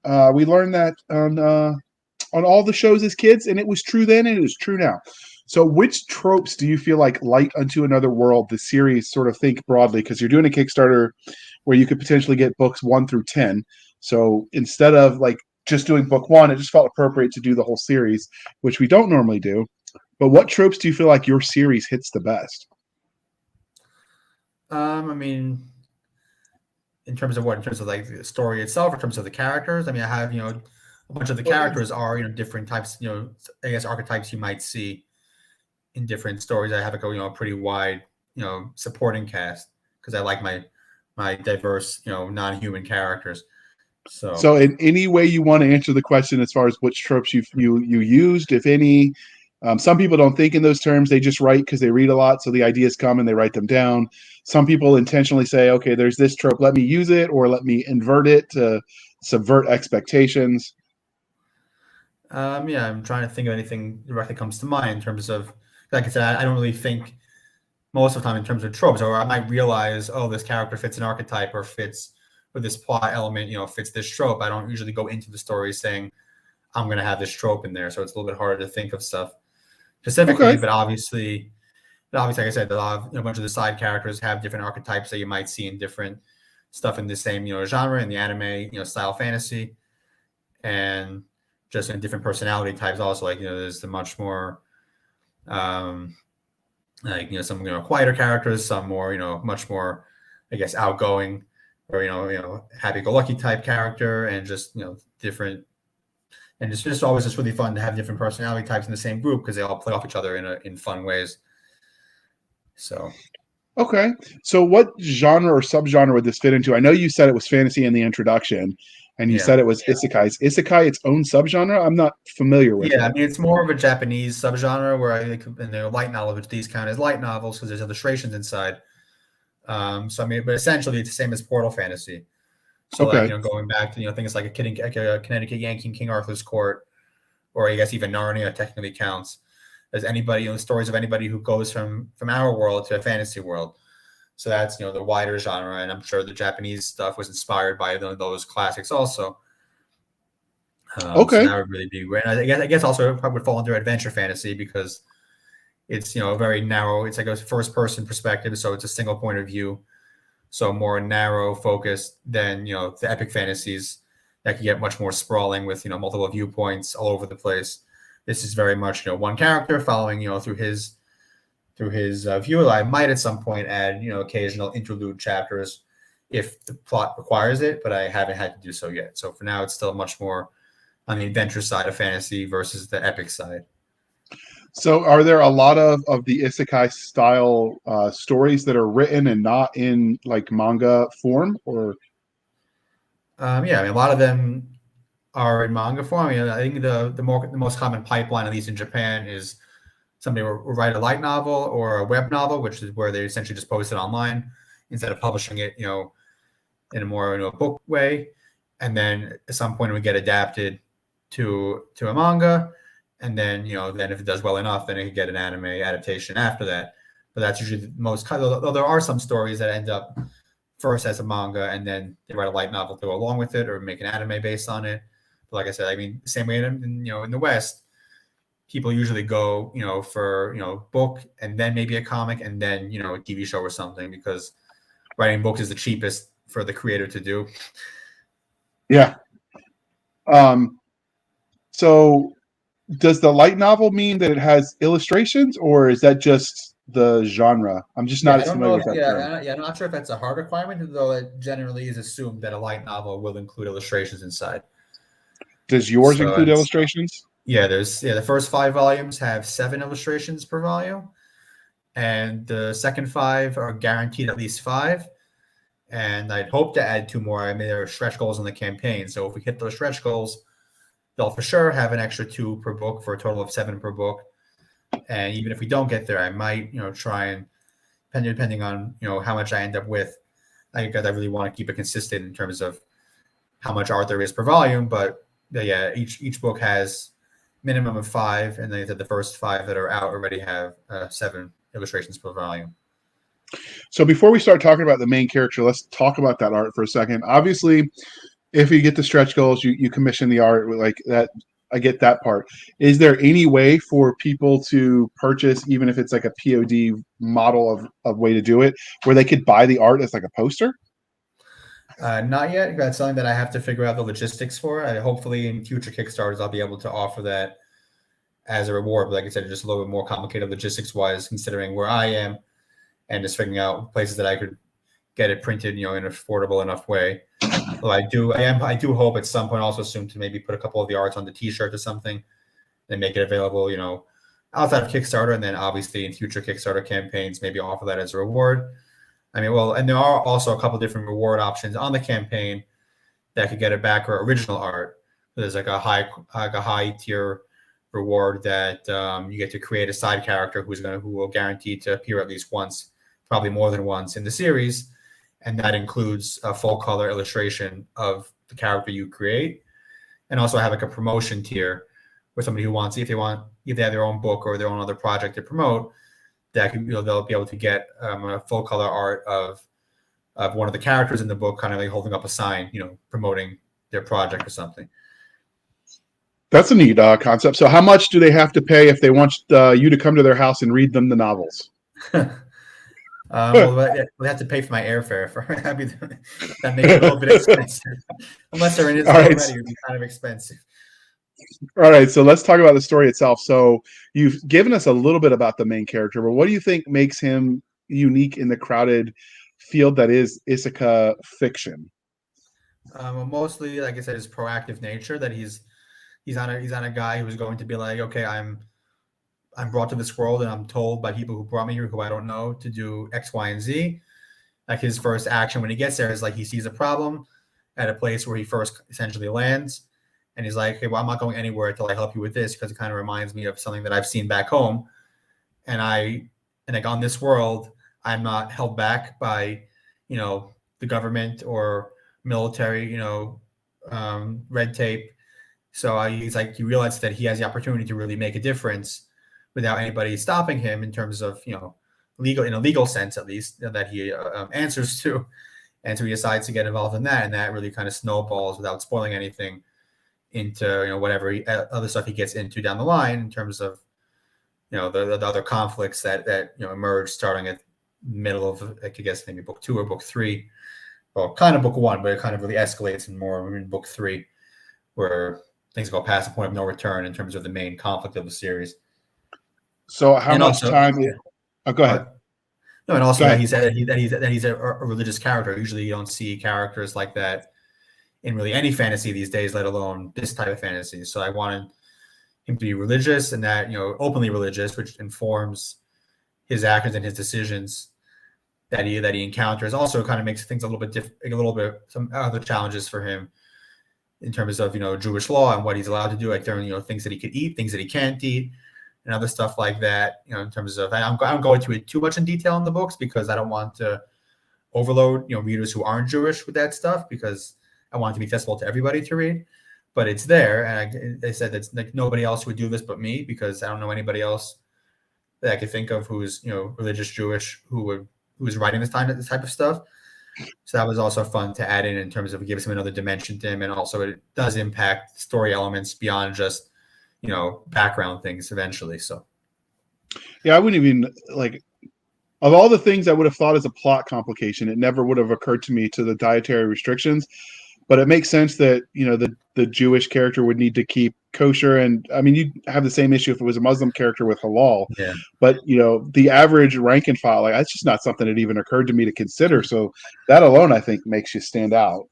We learned that on all the shows as kids, and it was true then, and it is true now. So, which tropes do you feel like Light Unto Another World, the series, sort of think broadly? Because you're doing a Kickstarter where you could potentially get books 1 through 10. So instead of like just doing book 1, it just felt appropriate to do the whole series, which we don't normally do. But what tropes do you feel like your series hits the best? I mean, in terms of what? In terms of like the story itself, in terms of the characters. I mean, I have a bunch of the characters are different types. I guess archetypes you might see in different stories. I have a pretty wide supporting cast because I like my diverse non-human characters. So in any way you want to answer the question as far as which tropes you used, if any. Some people don't think in those terms. They just write because they read a lot. So the ideas come and they write them down. Some people intentionally say, okay, there's this trope. Let me use it, or let me invert it to subvert expectations. I'm trying to think of anything directly comes to mind in terms of, like I said, I don't really think most of the time in terms of tropes, or I might realize, oh, this character fits an archetype or fits with this plot element, fits this trope. I don't usually go into the story saying I'm going to have this trope in there. So it's a little bit harder to think of stuff specifically, Okay. but obviously, like I said, a bunch of the side characters have different archetypes that you might see in different stuff in the same, genre, in the anime, style fantasy, and just in different personality types also. Like, there's the much more, some, quieter characters, some more, much more, I guess, outgoing, or, happy-go-lucky type character, and just, different. And it's just always just really fun to have different personality types in the same group because they all play off each other in fun ways. So, okay. So what genre or subgenre would this fit into? I know you said it was fantasy in the introduction, and you said it was isekai. Is isekai its own subgenre? I'm not familiar with it. I mean, it's more of a Japanese subgenre where light novels, which these count as light novels because there's illustrations inside. So I mean, but essentially it's the same as Portal Fantasy. So Okay. like going back to things like a Connecticut Yankee in King Arthur's Court, or I guess even Narnia technically counts as anybody, the stories of anybody who goes from our world to a fantasy world. So that's the wider genre, and I'm sure the Japanese stuff was inspired by those classics also. Okay. So that would really be great. And I guess also it probably would fall under adventure fantasy because it's a very narrow. It's like a first person perspective, so it's a single point of view. So more narrow focused than the epic fantasies that can get much more sprawling with multiple viewpoints all over the place. This is very much one character following through his view. I might at some point add occasional interlude chapters if the plot requires it, but I haven't had to do so yet. So for now, it's still much more on the adventure side of fantasy versus the epic side. So are there a lot of the isekai style stories that are written and not in like manga form, or? I mean, a lot of them are in manga form. I mean, I think the most common pipeline, at least in Japan, is somebody will write a light novel or a web novel, which is where they essentially just post it online instead of publishing it, in a more book way. And then at some point it would get adapted to a manga. And then, then if it does well enough, then it could get an anime adaptation after that. But that's usually the most, though there are some stories that end up first as a manga and then they write a light novel to go along with it or make an anime based on it. But like I said, I mean, same way in the West, people usually go, for, book and then maybe a comic and then, a TV show or something, because writing books is the cheapest for the creator to do. Yeah. So does the light novel mean that it has illustrations, or is that just the genre? I'm just not I as don't familiar know. with that term. I'm not sure if that's a hard requirement, though it generally is assumed that a light novel will include illustrations inside. Does yours So include illustrations? the first 5 volumes have 7 illustrations per volume, and the second 5 are guaranteed at least 5. And I'd hope to add 2 more. I mean, there are stretch goals in the campaign, so if we hit those stretch goals, they'll for sure have an extra 2 per book for a total of 7 per book. And even if we don't get there, I might, try and depending on, how much I end up with. I really want to keep it consistent in terms of how much art there is per volume. But yeah, each book has minimum of 5, and then the first 5 that are out already have 7 illustrations per volume. So before we start talking about the main character, let's talk about that art for a second. Obviously, if you get the stretch goals, you commission the art like that. I get that part. Is there any way for people to purchase, even if it's like a POD model of way to do it, where they could buy the art as like a poster? Not yet. That's something that I have to figure out the logistics for. Hopefully in future Kickstarters, I'll be able to offer that as a reward. But like I said, just a little bit more complicated logistics wise, considering where I am and just figuring out places that I could get it printed, in an affordable enough way. Well, I do hope at some point also soon to maybe put a couple of the arts on the T-shirt or something and make it available, outside of Kickstarter, and then obviously in future Kickstarter campaigns, maybe offer that as a reward. I mean, and there are also a couple different reward options on the campaign that could get it back or original art. There's like a high tier reward that you get to create a side character who will guarantee to appear at least once, probably more than once in the series. And that includes a full color illustration of the character you create. And also have like a promotion tier where somebody who wants, if they have their own book or their own other project to promote, that can, they'll be able to get a full color art of one of the characters in the book, kind of like holding up a sign, promoting their project or something. That's a neat concept. So how much do they have to pay if they want you to come to their house and read them the novels? Well, we have to pay for my airfare. That makes it a little bit expensive. Unless they're in Israel already, it would be kind of expensive. All right, so let's talk about the story itself. So you've given us a little bit about the main character, but what do you think makes him unique in the crowded field that is Isekai fiction? Well, mostly, like I said, his proactive nature. That he's on a guy who's going to be like, okay, I'm brought to this world and I'm told by people who brought me here who I don't know to do X, Y, and Z. Like his first action when he gets there is like he sees a problem at a place where he first essentially lands. And he's like, hey, well, I'm not going anywhere until I help you with this because it kind of reminds me of something that I've seen back home. And like on this world, I'm not held back by, the government or military, red tape. So he realized that he has the opportunity to really make a difference without anybody stopping him in terms of, in a legal sense, at least, that he answers to. And so he decides to get involved in that. And that really kind of snowballs, without spoiling anything, into, whatever other stuff he gets into down the line in terms of, the other conflicts that emerge starting at middle of, I guess, maybe book 2 or book 3. Well, kind of book 1, but it kind of really escalates in more in book 3, where things go past the point of no return in terms of the main conflict of the series. So how much time? Oh, go ahead. No, and also that he's a religious character. Usually, you don't see characters like that in really any fantasy these days, let alone this type of fantasy. So I wanted him to be religious, and that openly religious, which informs his actions and his decisions that he encounters. Also, kind of makes things a little bit some other challenges for him in terms of Jewish law and what he's allowed to do. Like there are things that he could eat, things that he can't eat, and other stuff like that. In terms of I'm going to it too much in detail in the books because I don't want to overload readers who aren't Jewish with that stuff, because I want it to be accessible to everybody to read. But it's there, and I said that's like nobody else would do this but me, because I don't know anybody else that I could think of who's religious Jewish who's writing this type of stuff. So that was also fun to add in terms of it gives him another dimension to him, and also it does impact story elements beyond just background things eventually. So Yeah, I wouldn't even like, of all the things I would have thought as a plot complication, it never would have occurred to me to the dietary restrictions. But it makes sense that the Jewish character would need to keep kosher, and I mean you'd have the same issue if it was a Muslim character with halal. yeah. But the average rank and file, like, that's just not something that even occurred to me to consider. So that alone, I think, makes you stand out.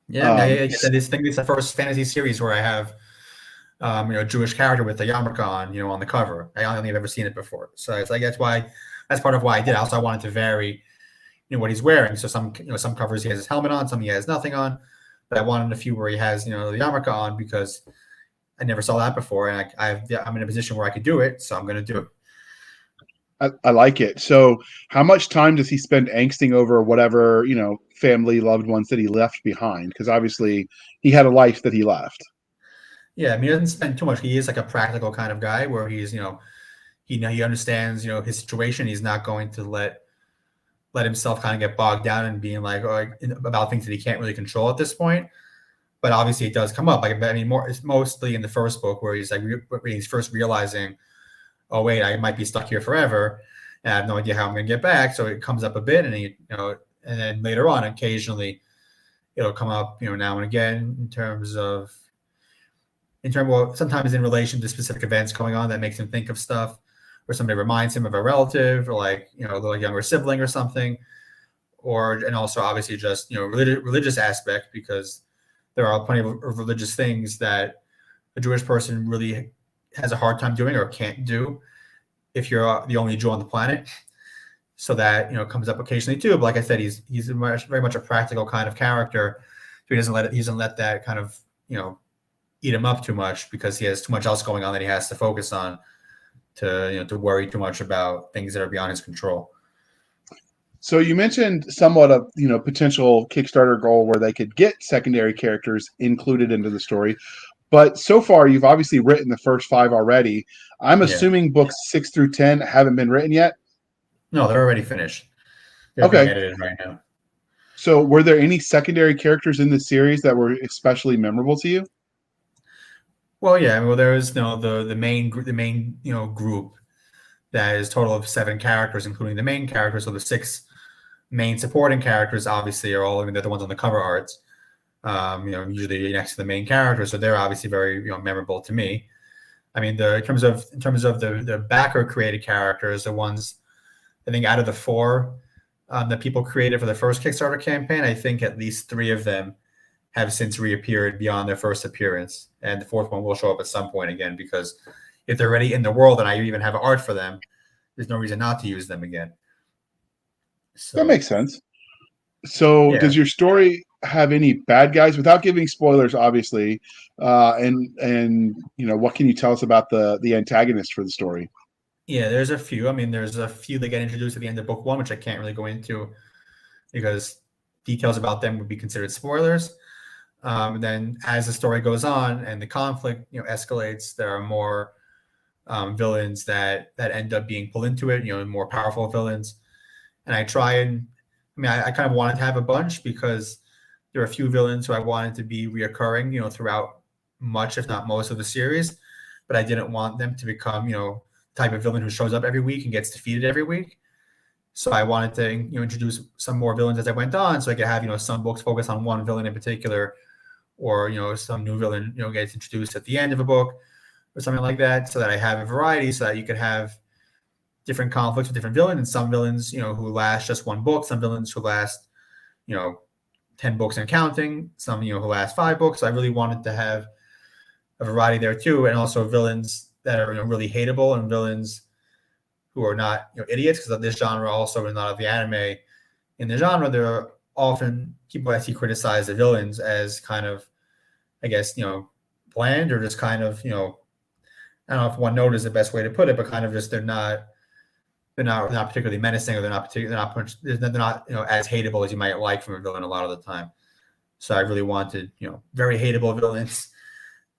Yeah, like I said, this is the first fantasy series where I have Jewish character with a yarmulke on, on the cover. I don't think I've ever seen it before. So it's like that's part of why I did. Also, I wanted to vary, what he's wearing. So some covers he has his helmet on, some he has nothing on. But I wanted a few where he has, the yarmulke on because I never saw that before, and I'm in a position where I could do it, so I'm going to do it. I like it. So how much time does he spend angsting over whatever, family, loved ones that he left behind? Because obviously he had a life that he left. Yeah, I mean, he doesn't spend too much. He is like a practical kind of guy where he's, he understands, his situation. He's not going to let himself kind of get bogged down and being like, about things that he can't really control at this point. But obviously it does come up. Like, I mean, it's mostly in the first book where he's like, where he's first realizing, oh wait, I might be stuck here forever, and I have no idea how I'm going to get back. So it comes up a bit, and and then later on, occasionally, it'll come up, now and again sometimes in relation to specific events going on that makes him think of stuff, or somebody reminds him of a relative, or like a little younger sibling or something, and also obviously just religious aspect, because there are plenty of religious things that a Jewish person really has a hard time doing or can't do if you're the only Jew on the planet. So that comes up occasionally too. But like I said, he's very much a practical kind of character. So he doesn't let that kind of eat him up too much, because he has too much else going on that he has to focus on to worry too much about things that are beyond his control. So you mentioned somewhat of potential Kickstarter goal where they could get secondary characters included into the story. But so far, you've obviously written the first 5 already. I'm assuming books 6 through 10 haven't been written yet? No, they're already finished. They're being edited right now. So were there any secondary characters in the series that were especially memorable to you? Well, yeah. Well, there is the main group that is a total of 7 characters, including the main characters. So the 6 main supporting characters obviously are all, they're the ones on the cover arts. Usually next to the main character, so they're obviously very memorable to me. I mean, in terms of the backer created characters, the ones I think out of the 4 that people created for the first Kickstarter campaign, I think at least 3 of them have since reappeared beyond their first appearance, and the 4th one will show up at some point again, because if they're already in the world and I even have art for them, there's no reason not to use them again. So that makes sense. So does your story have any bad guys, without giving spoilers, obviously? And what can you tell us about the antagonist for the story? Yeah, there's a few. I mean, there's a few that get introduced at the end of book 1, which I can't really go into because details about them would be considered spoilers. Then as the story goes on and the conflict escalates, there are more villains that end up being pulled into it, more powerful villains. And I kind of wanted to have a bunch, because there are a few villains who I wanted to be reoccurring, throughout much, if not most, of the series. But I didn't want them to become, the type of villain who shows up every week and gets defeated every week. So I wanted to, introduce some more villains as I went on, so I could have, some books focus on one villain in particular, or, some new villain, gets introduced at the end of a book or something like that, so that I have a variety, so that you could have different conflicts with different villains, and some villains, who last just 1 book, some villains who last, 10 books and counting, some, who last 5 books. So I really wanted to have a variety there too, and also villains that are really hateable, and villains who are not idiots, because of this genre also, in a lot of the anime in the genre, there are often people I see criticize the villains as kind of, I guess, bland, or just kind of, I don't know if one note is the best way to put it, but kind of just they're not particularly menacing, or they're not as hateable as you might like from a villain a lot of the time. So I really wanted very hateable villains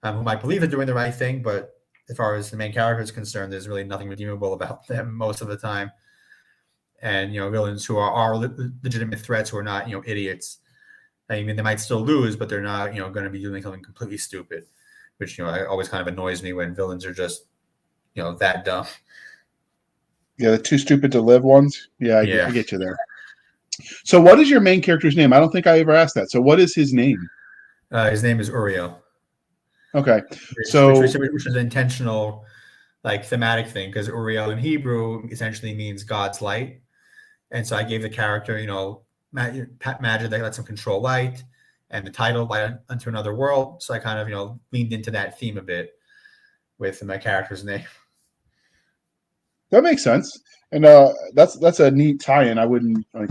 who might believe they're doing the right thing, but as far as the main character is concerned, there's really nothing redeemable about them most of the time. And villains who are legitimate threats, who are not idiots. I mean, they might still lose, but they're not going to be doing something completely stupid. which always kind of annoys me when villains are just that dumb. Yeah, the too stupid to live ones. Yeah, Yeah. I get you there. So what is your main character's name? I don't think I ever asked that. So what is his name? His name is Uriel. Okay. Which is an intentional, like, thematic thing, because Uriel in Hebrew essentially means God's light. And so I gave the character, magic that lets him control light, and the title Light Unto Another World. So I kind of, leaned into that theme a bit with my character's name. That makes sense. And that's a neat tie-in. I wouldn't, like,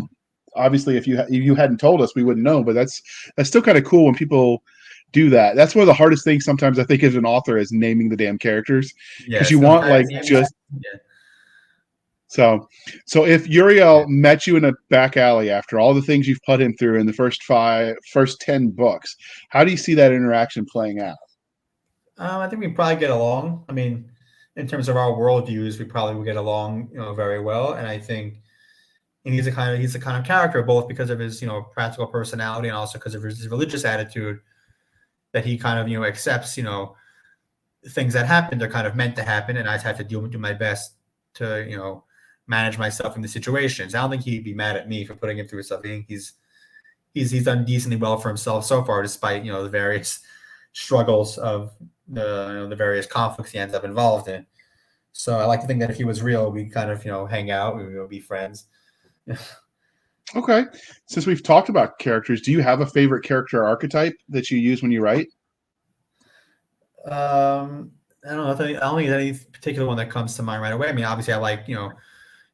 obviously if you hadn't told us, we wouldn't know, but that's still kind of cool when people do that. That's one of the hardest things sometimes I think as an author is naming the damn characters, because you want just. Yeah. So if Uriel met you in a back alley after all the things you've put him through in the first 10 books, how do you see that interaction playing out? I think we probably get along. I mean, in terms of our worldviews, we probably will get along, very well. And I think he's the kind of character, both because of his, practical personality and also because of his religious attitude, that he kind of, accepts, things that happened are kind of meant to happen. And I just have to do my best to, manage myself in the situations. I don't think he'd be mad at me for putting him through something. He's done decently well for himself so far, despite, the various struggles of the various conflicts he ends up involved in. So I like to think that if he was real, we kind of, hang out, we would be friends. Okay. Since we've talked about characters, do you have a favorite character archetype that you use when you write? I don't know. I don't think there's any particular one that comes to mind right away. I mean, obviously, I like,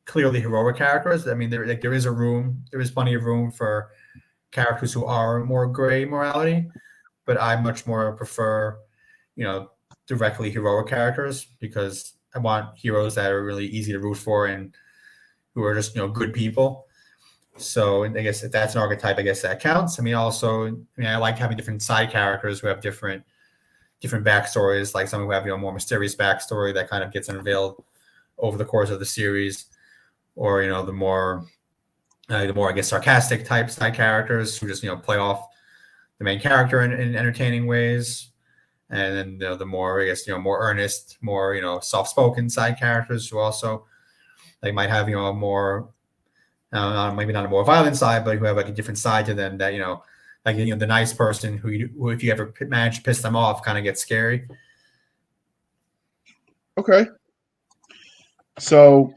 clearly heroic characters. I mean, there is plenty of room for characters who are more gray morality, but I much more prefer, directly heroic characters, because I want heroes that are really easy to root for and who are just, good people. So I guess if that's an archetype, I guess that counts. I mean, I like having different side characters who have different backstories, like some who have, more mysterious backstory that kind of gets unveiled over the course of the series, or, the more I guess sarcastic type side characters who just, play off the main character in entertaining ways. And then the more, I guess, more earnest, more, soft-spoken side characters who also might have, a more, maybe not a more violent side, but who have like a different side to them that, the nice person who if you ever manage to piss them off, kind of gets scary. Okay. So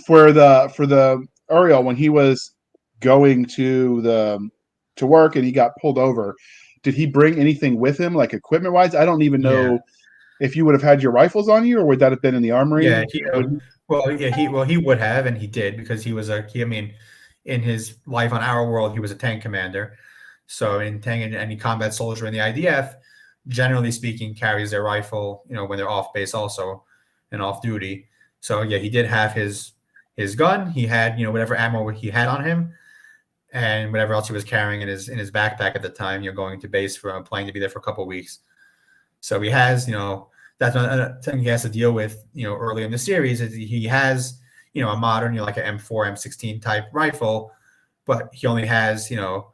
for the Uriel, when he was going to work and he got pulled over, did he bring anything with him, like equipment wise? I don't even know if you would have had your rifles on you, or would that have been in the armory? Yeah, he would have, and he did, because he was in his life on our world, he was a tank commander. So in tank, and any combat soldier in the IDF, generally speaking, carries their rifle, when they're off base also and off duty. So yeah, he did have his gun. He had, whatever ammo he had on him, and whatever else he was carrying in his backpack at the time, going to base for planning to be there for a couple of weeks. So he has, that's another thing he has to deal with, early in the series, is he has, a modern, like an M4, M16 type rifle, but he only has, a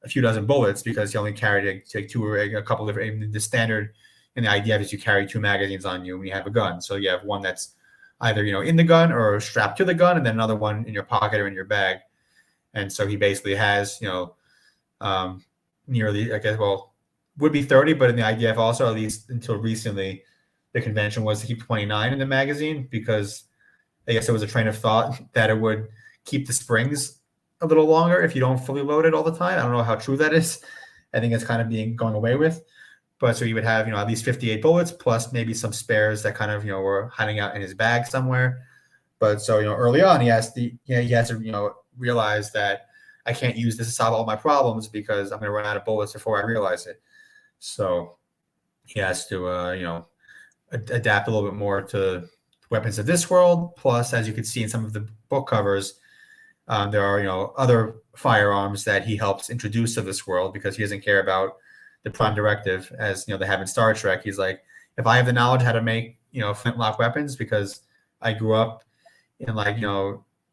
few dozen bullets, because he only carried a couple of, the standard in the idea is you carry 2 magazines on you when you have a gun. So you have one that's either, in the gun or strapped to the gun, and then another one in your pocket or in your bag. And so he basically has, nearly, I guess, would be 30, but in the IDF also, at least until recently, the convention was to keep 29 in the magazine, because I guess there was a train of thought that it would keep the springs a little longer if you don't fully load it all the time. I don't know how true that is. I think it's kind of going away with. But so you would have, at least 58 bullets, plus maybe some spares that kind of, were hiding out in his bag somewhere. But so, early on, he has to realize that I can't use this to solve all my problems, because I'm going to run out of bullets before I realize it. So he has to, adapt a little bit more to weapons of this world. Plus, as you can see in some of the book covers, there are, other firearms that he helps introduce to this world, because he doesn't care about the prime directive, as, they have in Star Trek. He's like, if I have the knowledge how to make, flintlock weapons, because I grew up in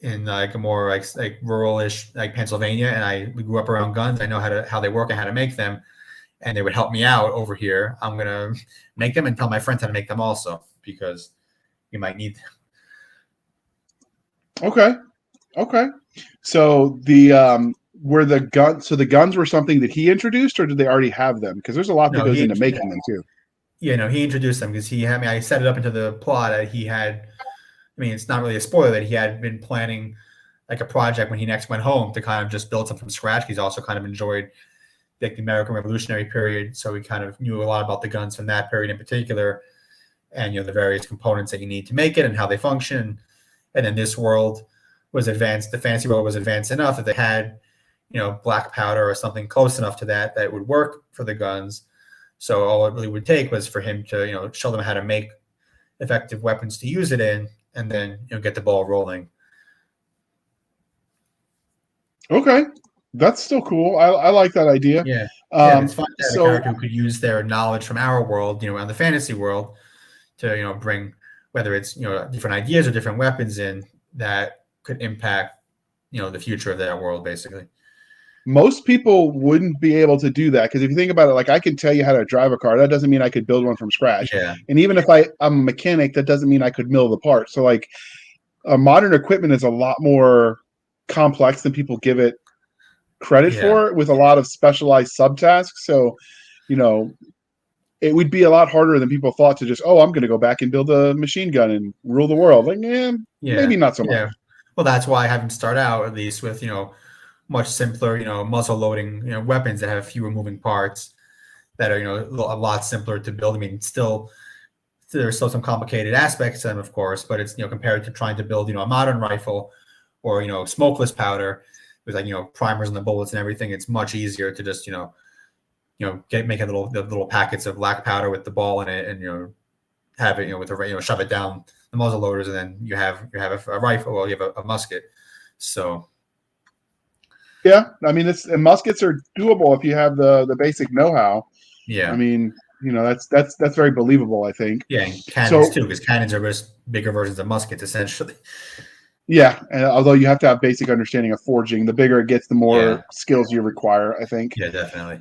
in a more like rural-ish, like Pennsylvania, and we grew up around guns. I know how they work and how to make them. and they would help me out over here, I'm going to make them and tell my friends how to make them also, because you might need them. Okay. So the were the guns? So the guns were something that he introduced, or did they already have them? Because there's a lot that goes into making them too. Yeah, no, he introduced them because he had me. I set it up into the plot that he had. I mean, it's not really a spoiler that he had been planning like a project when he next went home to kind of just build something from scratch. He's also kind of enjoyed like the American Revolutionary period, so he kind of knew a lot about the guns from that period in particular, and the various components that you need to make it and how they function. And then this world was advanced. The fantasy world was advanced enough that they had, black powder or something close enough to that would work for the guns. So all it really would take was for him to, show them how to make effective weapons to use it in, and then get the ball rolling. Okay, that's still cool. I like that idea. Yeah, it's fun to have a character who could use their knowledge from our world, on the fantasy world, to bring whether it's different ideas or different weapons in that could impact the future of that world, basically. Most people wouldn't be able to do that because if you think about it, like I can tell you how to drive a car, that doesn't mean I could build one from scratch. Yeah. And even if I'm a mechanic, that doesn't mean I could mill the part. So like modern equipment is a lot more complex than people give it credit for, with a lot of specialized subtasks. So, it would be a lot harder than people thought to just, I'm going to go back and build a machine gun and rule the world. Like, maybe not so much. Well, that's why I have them start out at least with, much simpler, muzzle loading, weapons that have fewer moving parts that are, a lot simpler to build. I mean, there's still some complicated aspects to them, of course, but it's, compared to trying to build, a modern rifle or, smokeless powder with like, primers and the bullets and everything. It's much easier to just, make the little packets of black powder with the ball in it and, have it, with a, shove it down the muzzle loaders, and then you have a rifle, or you have a musket. So. Yeah, I mean, and muskets are doable if you have the basic know-how. Yeah, I mean, that's very believable, I think. Yeah, and cannons too, because cannons are just bigger versions of muskets, essentially. Yeah, and although you have to have basic understanding of forging, the bigger it gets, the more skills you require, I think. Yeah, definitely.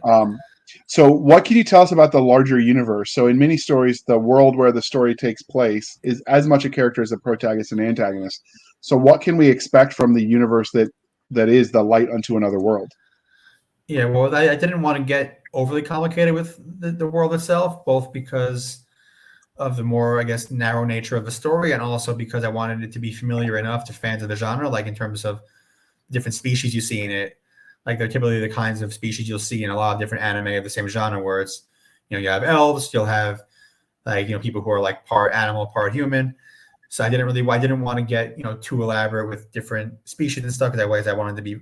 So what can you tell us about the larger universe? So in many stories, the world where the story takes place is as much a character as a protagonist and antagonist. So what can we expect from the universe that is the light unto another world? Yeah, well, I didn't want to get overly complicated with the world itself, both because of the more, I guess, narrow nature of the story, and also because I wanted it to be familiar enough to fans of the genre, like in terms of different species you see in it. Like they're typically the kinds of species you'll see in a lot of different anime of the same genre, where it's, you have elves, you'll have like, people who are like part animal, part human. So I didn't want to get, too elaborate with different species and stuff, because I wanted to be,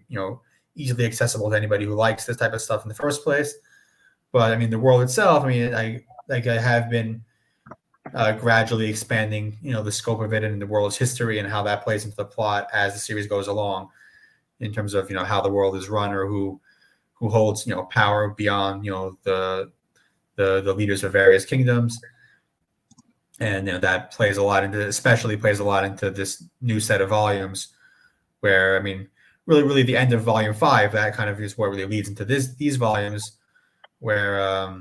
easily accessible to anybody who likes this type of stuff in the first place. But I mean, the world itself, I mean, I have been gradually expanding, the scope of it and the world's history and how that plays into the plot as the series goes along, in terms of, how the world is run, or who holds, power beyond, the leaders of various kingdoms. And that especially plays a lot into this new set of volumes, where, I mean, really the end of volume 5, that kind of is what really leads into these volumes, where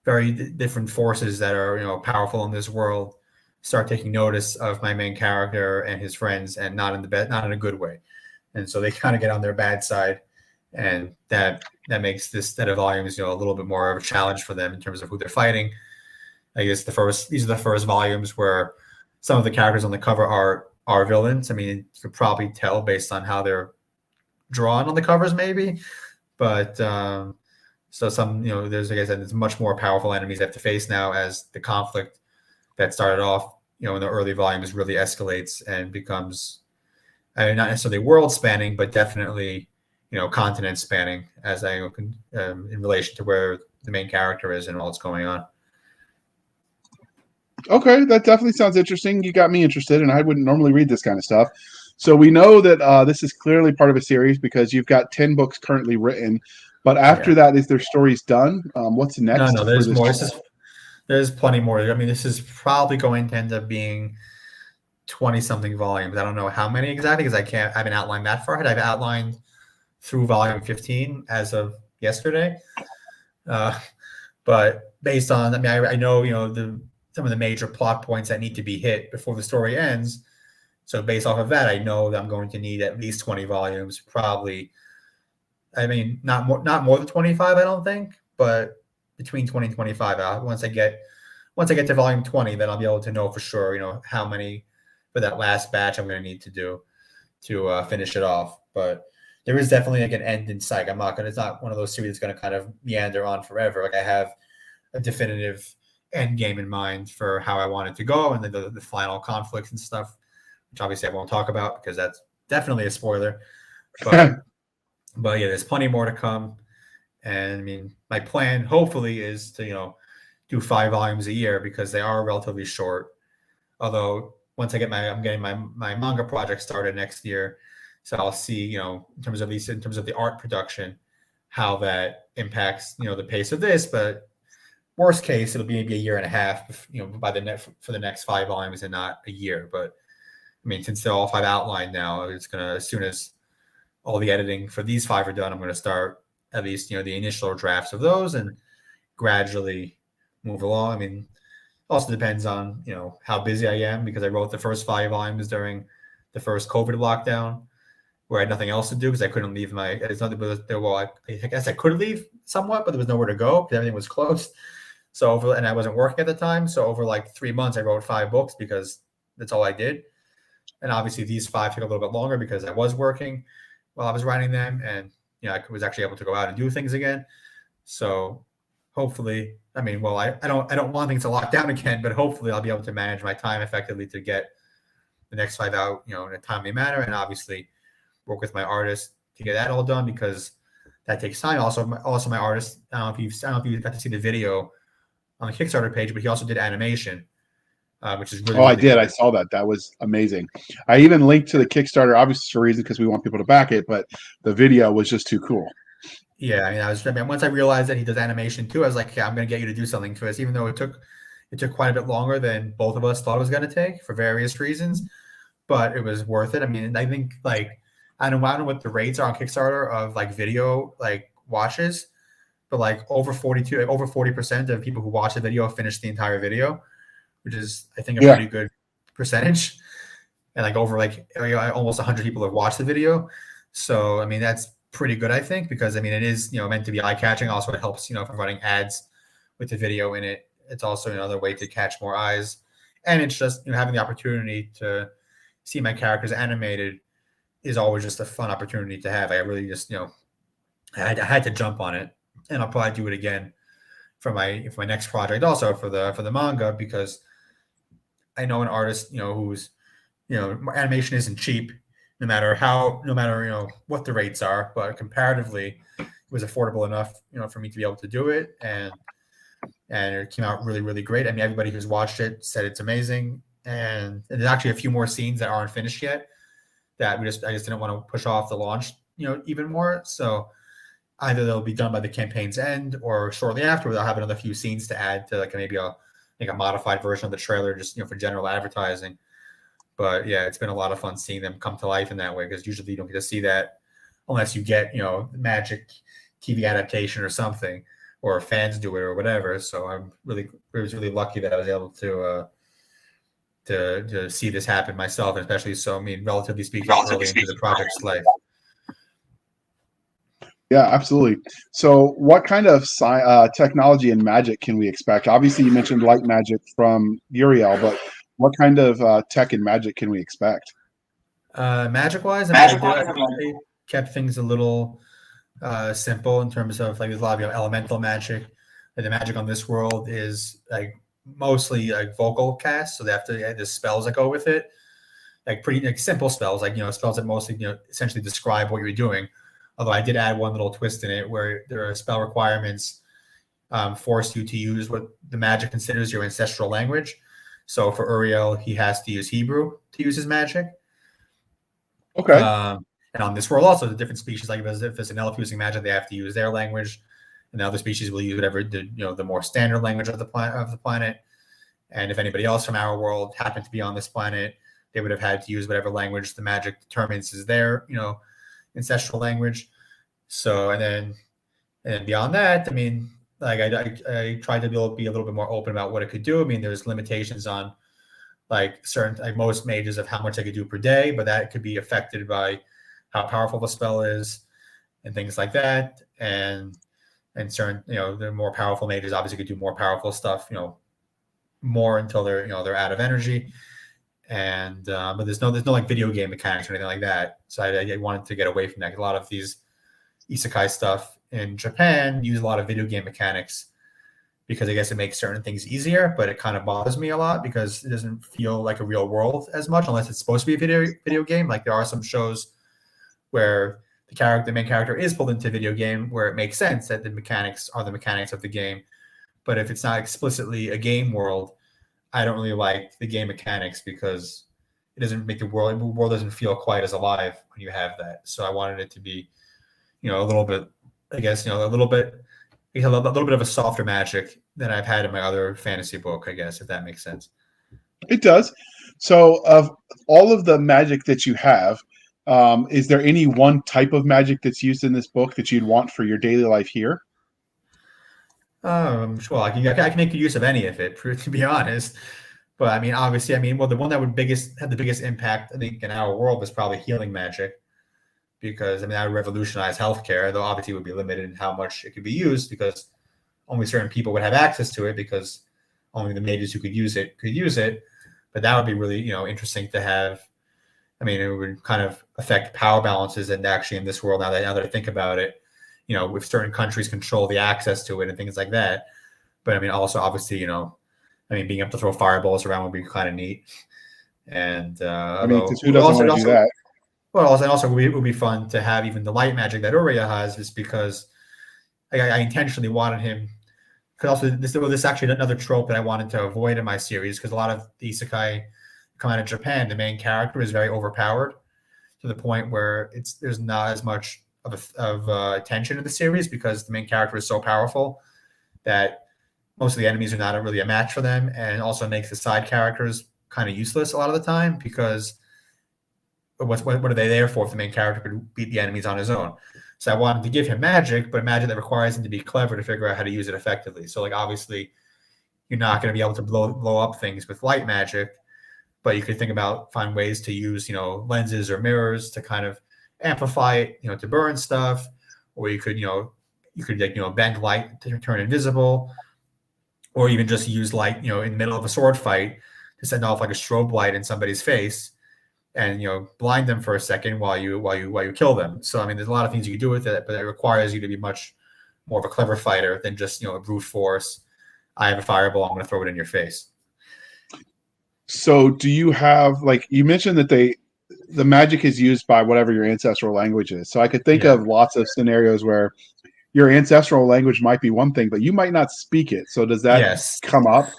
very different forces that are, powerful in this world start taking notice of my main character and his friends, and not in a good way. And so they kind of get on their bad side, and that makes this set of volumes, a little bit more of a challenge for them in terms of who they're fighting. I guess these are the first volumes where some of the characters on the cover are villains. I mean, you could probably tell based on how they're drawn on the covers, maybe. But so some, there's, like I said, there's much more powerful enemies they have to face now, as the conflict that started off, in the early volumes really escalates and becomes, I mean, not necessarily world spanning, but definitely, continent spanning, as in relation to where the main character is and all that's going on. Okay, that definitely sounds interesting. You got me interested, and I wouldn't normally read this kind of stuff. So we know that this is clearly part of a series because you've got 10 books currently written. But after that, is their stories done? What's next? No, there's more. There's plenty more. I mean, this is probably going to end up being 20-something volumes. I don't know how many exactly, because I haven't outlined that far ahead. I've outlined through volume 15 as of yesterday. But based on, I mean, I know, some of the major plot points that need to be hit before the story ends. So based off of that, I know that I'm going to need at least 20 volumes, probably. I mean, not more than 25, I don't think, but between 20 and 25. Once I get to volume 20, then I'll be able to know for sure, how many for that last batch I'm going to need to do to finish it off. But there is definitely like an end in sight. It's not one of those series that's going to kind of meander on forever. Like I have a definitive end game in mind for how I want it to go, and then the final conflicts and stuff, which obviously I won't talk about because that's definitely a spoiler. But but yeah, there's plenty more to come. And I mean, my plan hopefully is to do 5 volumes a year because they are relatively short. Although once I'm getting my manga project started next year, so I'll see in terms of the art production how that impacts the pace of this. But worst case, it'll be maybe a year and a half, for the next 5 volumes and not a year. But I mean, since they're all 5 outlined now, it's gonna, as soon as all the editing for these 5 are done, I'm gonna start at least the initial drafts of those and gradually move along. I mean, also depends on how busy I am, because I wrote the first 5 volumes during the first COVID lockdown, where I had nothing else to do because I couldn't leave my. It's nothing but well, I guess I could leave somewhat, but there was nowhere to go because everything was closed. So and I wasn't working at the time. So over like 3 months, I wrote 5 books because that's all I did. And obviously these 5 took a little bit longer because I was working while I was writing them, and I was actually able to go out and do things again. So hopefully, I mean, well, I don't want things to lock down again, but hopefully I'll be able to manage my time effectively to get the next 5 out, in a timely manner, and obviously work with my artist to get that all done, because that takes time. Also my artist, I don't know if you got to see the video on the Kickstarter page, but he also did animation, which is really. Oh, I really did. cool. I saw that. That was amazing. I even linked to the Kickstarter, obviously for a reason, because we want people to back it, but the video was just too cool. Yeah, I mean, once I realized that he does animation too, I was like, yeah, I'm going to get you to do something for us, even though it took quite a bit longer than both of us thought it was going to take for various reasons, but it was worth it. I mean, I think I don't know what the rates are on Kickstarter of video watches, but over 40% of people who watch the video finish the entire video, which is, I think, a pretty good percentage. And over almost 100 people have watched the video. So, I mean, that's pretty good, I think, because I mean, it is, meant to be eye-catching. Also, it helps, if I'm running ads with the video in it. It's also another way to catch more eyes. And it's just, having the opportunity to see my characters animated is always just a fun opportunity to have. I really just, I had to jump on it, and I'll probably do it again for my next project, also for the manga, because I know an artist, who's, animation isn't cheap, no matter what the rates are, but comparatively it was affordable enough, for me to be able to do it. And it came out really, really great. I mean, everybody who's watched it said it's amazing. And there's actually a few more scenes that aren't finished yet that I just didn't want to push off the launch, even more. So either they'll be done by the campaign's end, or shortly after, they'll have another few scenes to add to maybe a modified version of the trailer, just for general advertising. But yeah, it's been a lot of fun seeing them come to life in that way, because usually you don't get to see that unless you get Magic TV adaptation or something, or fans do it or whatever. So I was really lucky that I was able to see this happen myself, and especially relatively speaking, early into the project's life. Yeah, absolutely. So what kind of technology and magic can we expect? Obviously, you mentioned light magic from Uriel, but what kind of tech and magic can we expect? Magic-wise, I think they kept things a little simple in terms of there's a lot of elemental magic. And the magic on this world is mostly vocal cast, so they have to the spells that go with it, pretty simple spells, spells that mostly essentially describe what you're doing. Although I did add one little twist in it where there are spell requirements force you to use what the magic considers your ancestral language. So for Uriel, he has to use Hebrew to use his magic. Okay. And on this world, also the different species, if it's an elf using magic, they have to use their language, and the other species will use whatever the more standard language of the planet. And if anybody else from our world happened to be on this planet, they would have had to use whatever language the magic determines is their ancestral language. So and then beyond that, I mean, like I tried to be a little bit more open about what it could do. I mean, there's limitations on like certain, like most mages, of how much they could do per day, but that could be affected by how powerful the spell is and things like that. And certain, the more powerful mages obviously could do more powerful stuff, more until they're out of energy. And but there's no like video game mechanics or anything like that. So I wanted to get away from that. A lot of these Isekai stuff in Japan use a lot of video game mechanics because I guess it makes certain things easier, but it kind of bothers me a lot because it doesn't feel like a real world as much unless it's supposed to be a video game. Like there are some shows where the main character is pulled into a video game where it makes sense that the mechanics are the mechanics of the game. But if it's not explicitly a game world, I don't really like the game mechanics because it doesn't make the world doesn't feel quite as alive when you have that. So I wanted it to be, a little bit, I guess, a little bit of a softer magic than I've had in my other fantasy book, I guess, if that makes sense. It does. So of all of the magic that you have, is there any one type of magic that's used in this book that you'd want for your daily life here? Sure, I can make use of any of it, to be honest. But I mean, obviously, well, the one that would have the biggest impact, I think, in our world was probably healing magic, because that would revolutionize healthcare. Though obviously, it would be limited in how much it could be used because only certain people would have access to it because only the mages who could use it could use it. But that would be really, interesting to have. I mean, it would kind of affect power balances, and actually in this world now that I think about it. If certain countries control the access to it and things like that. But I mean, also obviously, being able to throw fireballs around would be kind of neat. And because who doesn't want to do that? Well, also it would be fun to have even the light magic that Uriel has, just because I intentionally wanted him. Because also this is actually another trope that I wanted to avoid in my series, because a lot of the Isekai come out of Japan, the main character is very overpowered to the point where there's not as much of attention in the series because the main character is so powerful that most of the enemies are not really a match for them, and also makes the side characters kind of useless a lot of the time because what are they there for if the main character could beat the enemies on his own? So I wanted to give him magic, but magic that requires him to be clever to figure out how to use it effectively. So like obviously you're not going to be able to blow up things with light magic, but you could find ways to use lenses or mirrors to kind of amplify it, to burn stuff, or you could bend light to turn invisible, or even just use light, in the middle of a sword fight to send off like a strobe light in somebody's face and blind them for a second while you kill them. So I mean, there's a lot of things you can do with it, but it requires you to be much more of a clever fighter than just a brute force. I have a fireball, I'm going to throw it in your face. So do you have, like you mentioned that the magic is used by whatever your ancestral language is. So I could think of lots of scenarios where your ancestral language might be one thing, but you might not speak it. So does that come up?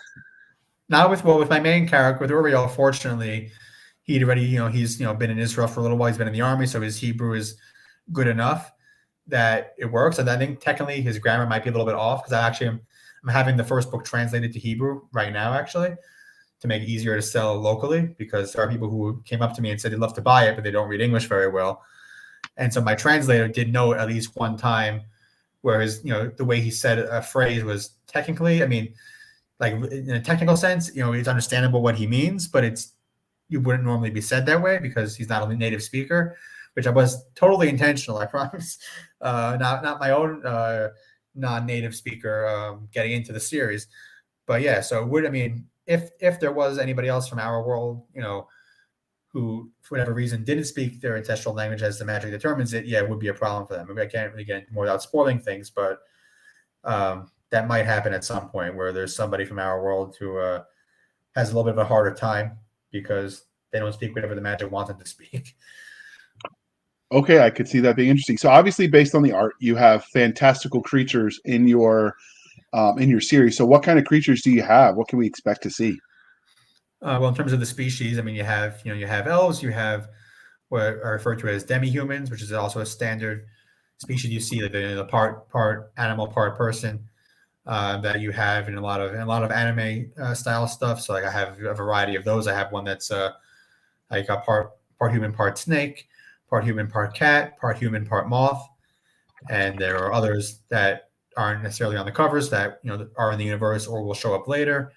Not with my main character, with Uriel, fortunately, he'd already, he's been in Israel for a little while. He's been in the army, so his Hebrew is good enough that it works. And I think technically his grammar might be a little bit off because I'm having the first book translated to Hebrew right now, actually, to make it easier to sell locally, because there are people who came up to me and said they'd love to buy it, but they don't read English very well. And so my translator did know at least one time where the way he said a phrase was technically, I mean, like in a technical sense, it's understandable what he means, but you wouldn't normally be said that way because he's not a native speaker, which I was totally intentional, I promise. Not my own non-native speaker getting into the series. But yeah, so if there was anybody else from our world, who for whatever reason didn't speak their ancestral language as the magic determines it, it would be a problem for them. Maybe I can't really get into more without spoiling things, but that might happen at some point where there's somebody from our world who has a little bit of a harder time because they don't speak whatever the magic wants them to speak. Okay, I could see that being interesting. So obviously, based on the art, you have fantastical creatures in your series. So what kind of creatures do you have? What can we expect to see? Well, in terms of the species, I mean, you have elves, you have what are referred to as demi-humans, which is also a standard species you see, like the part animal, part person, that you have in a lot of anime style stuff. So like I have a variety of those. I have one that's like a part human, part snake, part human, part cat, part human, part moth, and there are others that aren't necessarily on the covers that are in the universe or will show up later.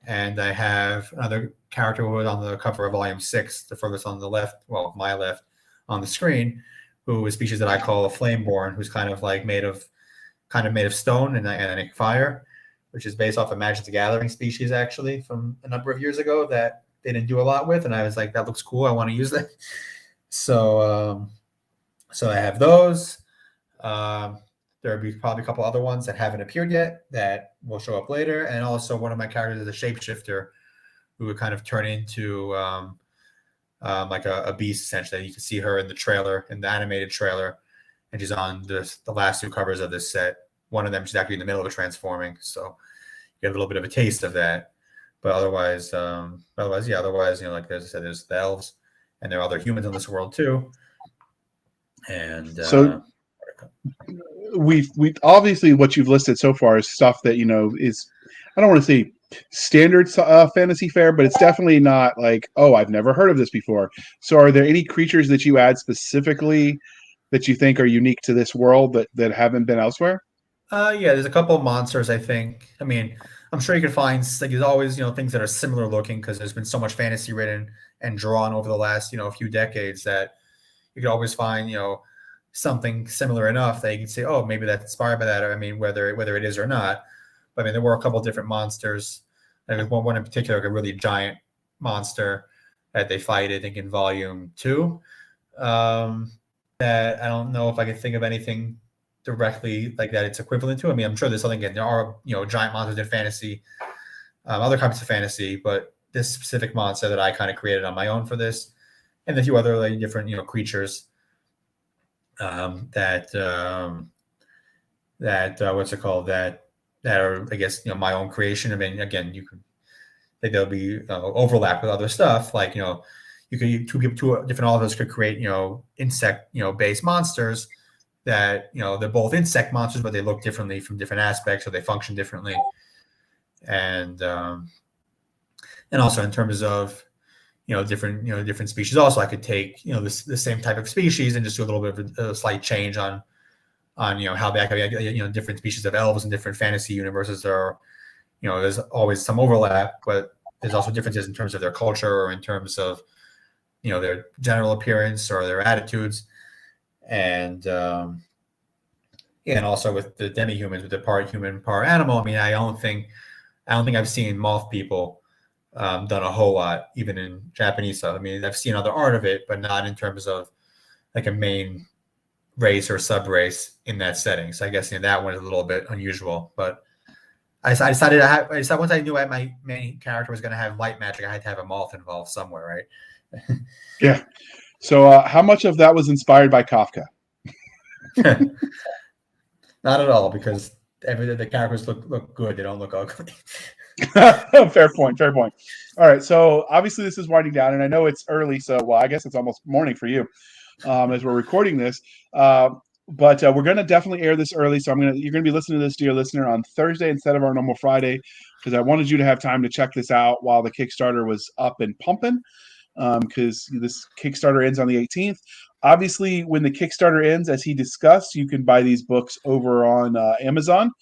And I have another character who was on the cover of Volume 6, the furthest on the left, well, my left on the screen, who is a species that I call a Flameborn, who's kind of made of stone and fire, which is based off of Magic the Gathering species, actually, from a number of years ago that they didn't do a lot with. And I was like, that looks cool. I want to use that. So I have those. There'll be probably a couple other ones that haven't appeared yet that will show up later. And also one of my characters is a shapeshifter who would kind of turn into like a beast, essentially. You can see her in the trailer, in the animated trailer, and she's on the last 2 covers of this set. One of them, she's actually in the middle of transforming, so you get a little bit of a taste of that. But otherwise, like as I said, there's the elves, and there are other humans in this world too. And so we obviously what you've listed so far is stuff that is, I don't want to say standard fantasy fare, but it's definitely not like, oh, I've never heard of this before. So are there any creatures that you add specifically that you think are unique to this world that haven't been elsewhere? Yeah, there's a couple of monsters, I think. I mean, I'm sure you can find, like, there's always, things that are similar looking, because there's been so much fantasy written and drawn over the last, few decades, that you could always find, something similar enough that you can say, oh, maybe that's inspired by that, or I mean, whether it is or not. But I mean, there were a couple of different monsters. There was one in particular, like a really giant monster that they fight, I think, in Volume 2. That I don't know if I can think of anything directly like that it's equivalent to. I mean, I'm sure there's something, again, there are, giant monsters in fantasy, other kinds of fantasy, but this specific monster that I kind of created on my own for this, and a few other like different, creatures that what's it called, that are, I guess, my own creation. I mean, again, you could, like, there'll be overlap with other stuff, like, you could, two different authors could create, insect, based monsters that, they're both insect monsters, but they look differently from different aspects, or they function differently. And also in terms of, different species. Also, I could take, the same type of species and just do a little bit of a slight change on how they act. Different species of elves and different fantasy universes are, there's always some overlap, but there's also differences in terms of their culture, or in terms of, their general appearance or their attitudes. And and also with the demi-humans, with the part human, part animal. I mean, I don't think I've seen moth people done a whole lot, even in Japanese stuff. I mean, I've seen other art of it, but not in terms of like a main race or sub-race in that setting. So I guess that one is a little bit unusual. But I decided once I knew my main character was going to have light magic, I had to have a moth involved somewhere, right? Yeah. So how much of that was inspired by Kafka? Not at all, because the characters look good. They don't look ugly. Fair point. All right. So obviously this is winding down, and I know it's early. So, well, I guess it's almost morning for you as we're recording this. But we're going to definitely air this early. So you're going to be listening to this, dear listener, on Thursday instead of our normal Friday, because I wanted you to have time to check this out while the Kickstarter was up and pumping. Because this Kickstarter ends on the 18th. Obviously, when the Kickstarter ends, as he discussed, you can buy these books over on Amazon.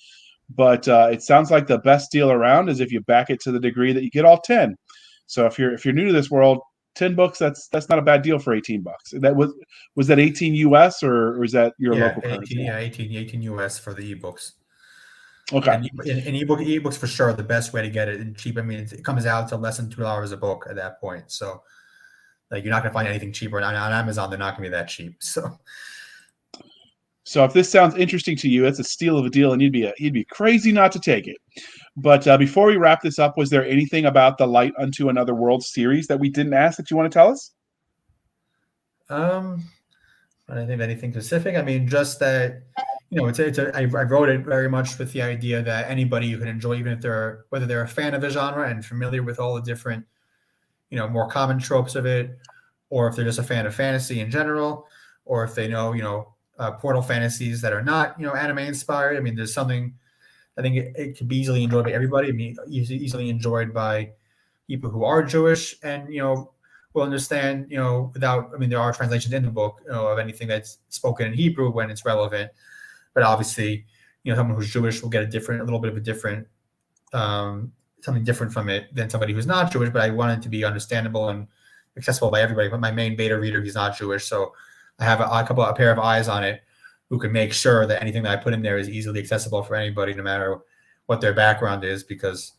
But it sounds like the best deal around is if you back it to the degree that you get all 10. So if you're new to this world, 10 books, that's not a bad deal for $18. That was that 18 US or was that your local currency? 18 US for the ebooks. Okay. And ebooks for sure, the best way to get it and cheap. I mean, it comes out to less than $2 a book at that point. So, like, you're not going to find anything cheaper on Amazon. They're not going to be that cheap. So if this sounds interesting to you, it's a steal of a deal, and you'd be crazy not to take it. But before we wrap this up, was there anything about the Light Unto Another World series that we didn't ask that you want to tell us? I don't think of anything specific. I mean, just that, I wrote it very much with the idea that anybody who can enjoy, even if whether they're a fan of a genre and familiar with all the different, more common tropes of it, or if they're just a fan of fantasy in general, or if they know, portal fantasies that are not, anime inspired. I mean, there's something, I think it can be easily enjoyed by everybody. I mean, easily enjoyed by people who are Jewish and, will understand, without, I mean, there are translations in the book, of anything that's spoken in Hebrew when it's relevant. But obviously, someone who's Jewish will get a little bit of a different, something different from it than somebody who's not Jewish. But I want it to be understandable and accessible by everybody. But my main beta reader, he's not Jewish, so I have a pair of eyes on it who can make sure that anything that I put in there is easily accessible for anybody, no matter what their background is, because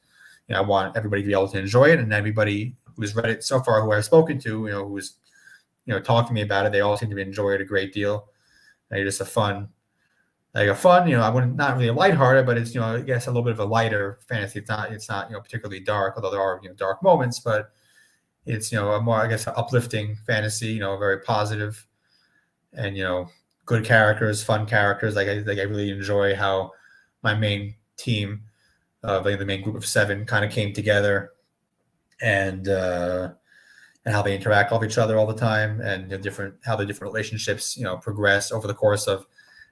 I want everybody to be able to enjoy it, and everybody who's read it so far, who I've spoken to, who's talked to me about it, they all seem to enjoy it a great deal. And it's just I wouldn't, not really lighthearted, but it's I guess a little bit of a lighter fantasy. It's not particularly dark, although there are dark moments, but it's a more, I guess, uplifting fantasy. Very positive, and good characters, fun characters. I really enjoy how my main team, the main group of 7, kind of came together, and how they interact with each other all the time, and how the different relationships progress over the course of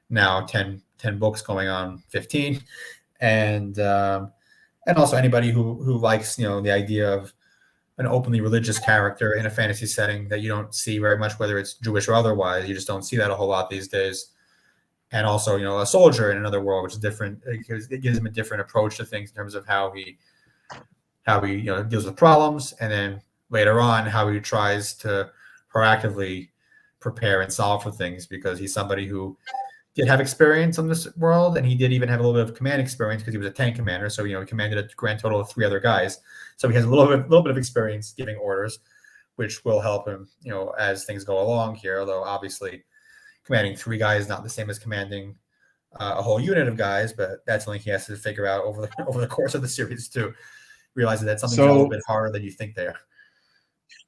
now 10 books going on 15, and also anybody who likes the idea of an openly religious character in a fantasy setting that you don't see very much, whether it's Jewish or otherwise. You just don't see that a whole lot these days. And also, a soldier in another world, which is different. It gives him a different approach to things in terms of how he deals with problems, and then later on how he tries to proactively prepare and solve for things, because he's somebody who did have experience in this world, and he did even have a little bit of command experience because he was a tank commander. So he commanded a grand total of 3 other guys. So he has a little bit of experience giving orders, which will help him as things go along here. Although obviously, commanding 3 guys is not the same as commanding a whole unit of guys, but that's something he has to figure out over the course of the series too. Realizing that something's a little bit harder than you think they are.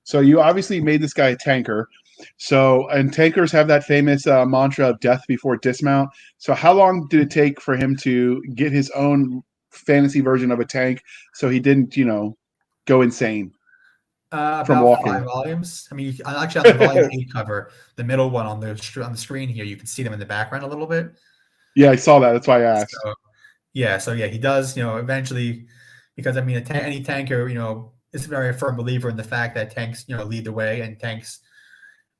So you obviously made this guy a tanker. So, and tankers have that famous mantra of death before dismount. So how long did it take for him to get his own fantasy version of a tank so he didn't, go insane from About walking? 5 volumes. I mean, actually on the volume 8 cover, the middle one on the screen here, you can see them in the background a little bit. Yeah, I saw that. That's why I asked. So he does, eventually, because I mean, any tanker, is a very firm believer in the fact that tanks, lead the way, and tanks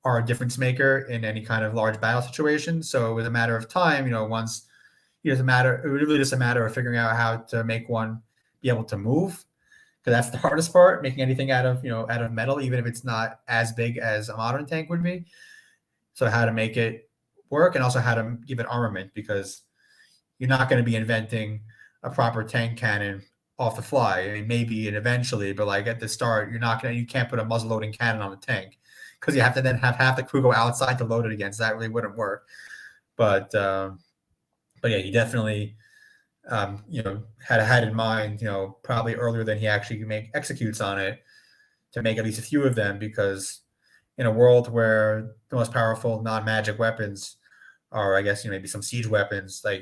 are a difference maker in any kind of large battle situation. So it was a matter of time, once it was really just a matter of figuring out how to make one be able to move, because that's the hardest part, making anything out of metal, even if it's not as big as a modern tank would be. So how to make it work, and also how to give it armament, because you're not going to be inventing a proper tank cannon off the fly. I mean, maybe and eventually, but like at the start, you can't put a muzzle loading cannon on a tank, because you have to then have half the crew go outside to load it again. So that really wouldn't work. But yeah, he definitely had in mind, probably earlier than he actually executes on it, to make at least a few of them, because in a world where the most powerful non-magic weapons are, I guess, maybe some siege weapons like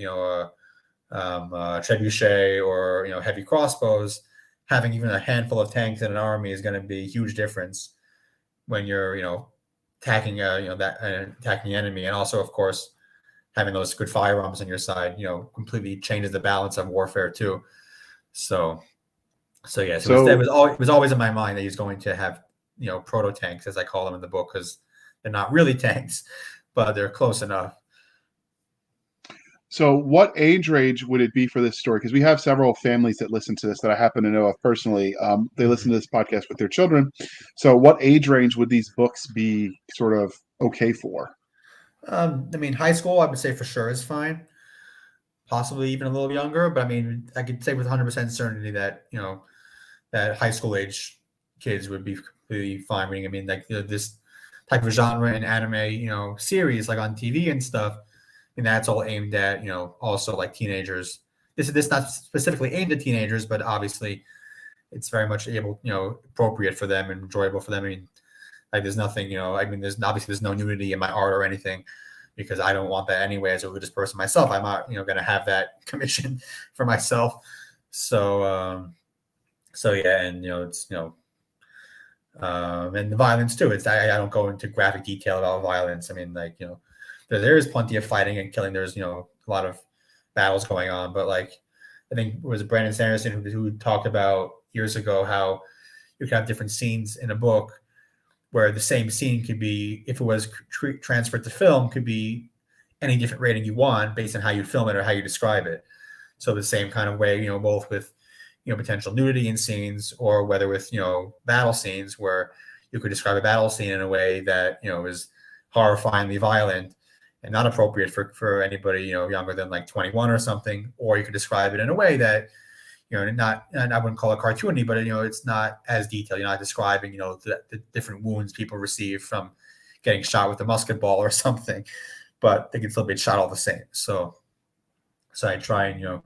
trebuchet or heavy crossbows, having even a handful of tanks in an army is going to be a huge difference when you're attacking attacking the enemy. And also, of course, having those good firearms on your side completely changes the balance of warfare too. So it was always in my mind that he's going to have proto tanks, as I call them in the book, because they're not really tanks, but they're close enough. So what age range would it be for this story? Because we have several families that listen to this that I happen to know of personally. They listen to this podcast with their children. So what age range would these books be sort of okay for? I mean, high school, I would say for sure is fine. Possibly even a little younger, but I mean, I could say with 100% certainty that, that high school age kids would be completely fine reading. I mean, like this type of genre in anime, series like on TV and stuff, and that's all aimed at, also like teenagers. This is not specifically aimed at teenagers, but obviously it's very much appropriate for them and enjoyable for them. I mean, like there's nothing, there's no nudity in my art or anything, because I don't want that anyway as a religious person myself. I'm not, going to have that commission for myself. So yeah, and it's and the violence too. I don't go into graphic detail about violence. I mean, like there is plenty of fighting and killing. There's a lot of battles going on, but like I think it was Brandon Sanderson who talked about years ago how you can have different scenes in a book where the same scene could be, if it was transferred to film, could be any different rating you want based on how you film it or how you describe it. So the same kind of way, both with, potential nudity in scenes, or whether with, battle scenes where you could describe a battle scene in a way that, is horrifyingly violent and not appropriate for anybody, younger than like 21 or something, or you could describe it in a way that, not, and I wouldn't call it cartoony, but, it's not as detailed. You're not describing, the different wounds people receive from getting shot with a musket ball or something, but they can still be shot all the same. So I try and,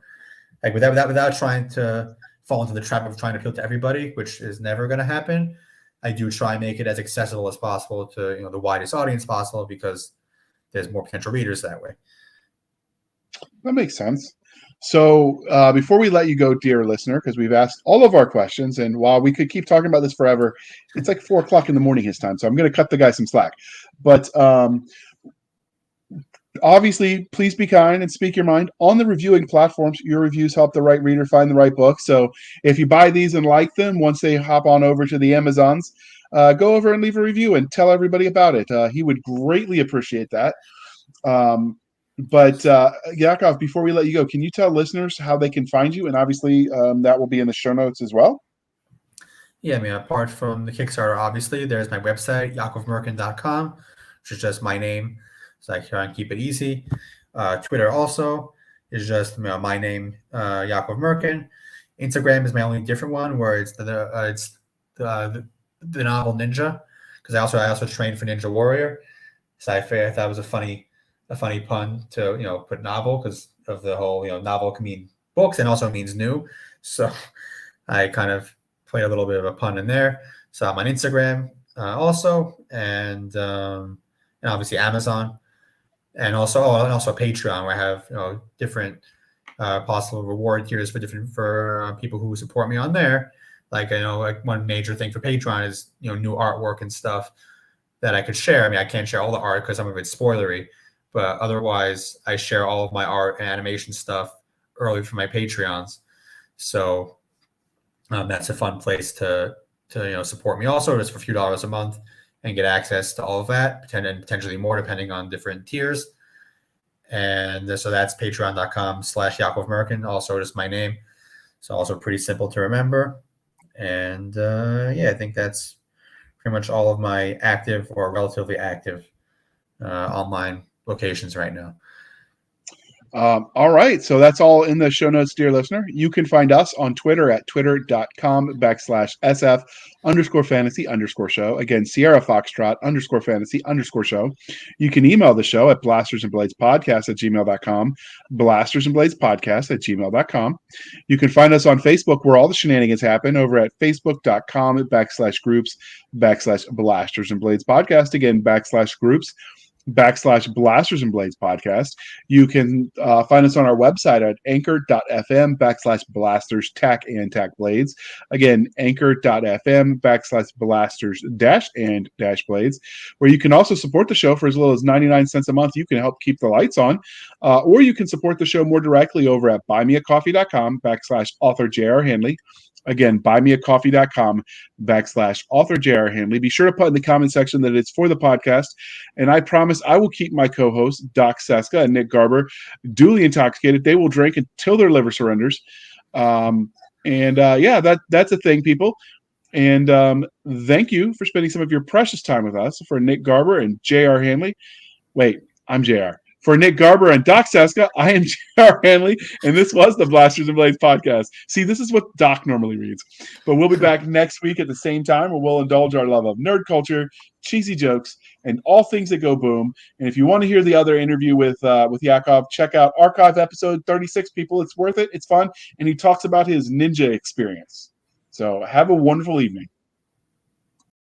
like without trying to fall into the trap of trying to appeal to everybody, which is never going to happen. I do try and make it as accessible as possible to, the widest audience possible, because there's more potential readers that way. That makes sense. So before we let you go, dear listener, because we've asked all of our questions, and while we could keep talking about this forever, it's like 4:00 in the morning his time, so I'm going to cut the guy some slack. But obviously, please be kind and speak your mind. On the reviewing platforms, your reviews help the right reader find the right book. So if you buy these and like them, once they hop on over to the Amazons, go over and leave a review and tell everybody about it. He would greatly appreciate that. But Yakov, before we let you go, can you tell listeners how they can find you? And obviously, that will be in the show notes as well. Yeah, I mean, apart from the Kickstarter, obviously, there's my website, yakovmerkin.com, which is just my name. So I try and keep it easy. Twitter also is just my name, Yakov Merkin. Instagram is my only different one, where it's the novel Ninja, because I also trained for Ninja Warrior. Sci-fi, I thought it was a funny pun to put novel, because of the whole novel can mean books and also means new. So I kind of played a little bit of a pun in there. So I'm on Instagram also, and obviously Amazon. And also Patreon, where I have different possible reward tiers for people who support me on there. Like like one major thing for Patreon is new artwork and stuff that I could share. I mean, I can't share all the art because some of it's spoilery, but otherwise I share all of my art and animation stuff early for my Patreons. So that's a fun place to support me also, just for a few dollars a month, and get access to all of that, and potentially more depending on different tiers. And so that's patreon.com/Yakov Merkin, also just my name. So also pretty simple to remember. And I think that's pretty much all of my active or relatively active online locations right now. All right. So that's all in the show notes, dear listener. You can find us on Twitter at twitter.com/SF_fantasy_show. Again, Sierra Foxtrot _fantasy_show. You can email the show at blastersandbladespodcast@gmail.com, blastersandbladespodcast@gmail.com. You can find us on Facebook, where all the shenanigans happen, over at facebook.com/groups/Blasters and Blades Podcast. Again, /groups /Blasters and Blades Podcast. You can find us on our website at anchor.fm/Blasters and Blades. Again, anchor.fm/Blasters-and-Blades, where you can also support the show for as little as 99 cents a month. You can help keep the lights on, or you can support the show more directly over at buymeacoffee.com/author J.R. Handley. Again, buymeacoffee.com/author J.R. Handley. Be sure to put in the comment section that it's for the podcast. And I promise I will keep my co-hosts, Doc Cisca and Nick Garber, duly intoxicated. They will drink until their liver surrenders. That's a thing, people. And thank you for spending some of your precious time with us. For Nick Garber and J.R. Handley. Wait, I'm J.R. For Nick Garber and Doc Cisca, I am J.R. Handley, and this was the Blasters and Blades podcast. See, this is what Doc normally reads. But we'll be back next week at the same time, where we'll indulge our love of nerd culture, cheesy jokes, and all things that go boom. And if you want to hear the other interview with Yakov, check out Archive episode 36, people. It's worth it. It's fun. And he talks about his ninja experience. So have a wonderful evening.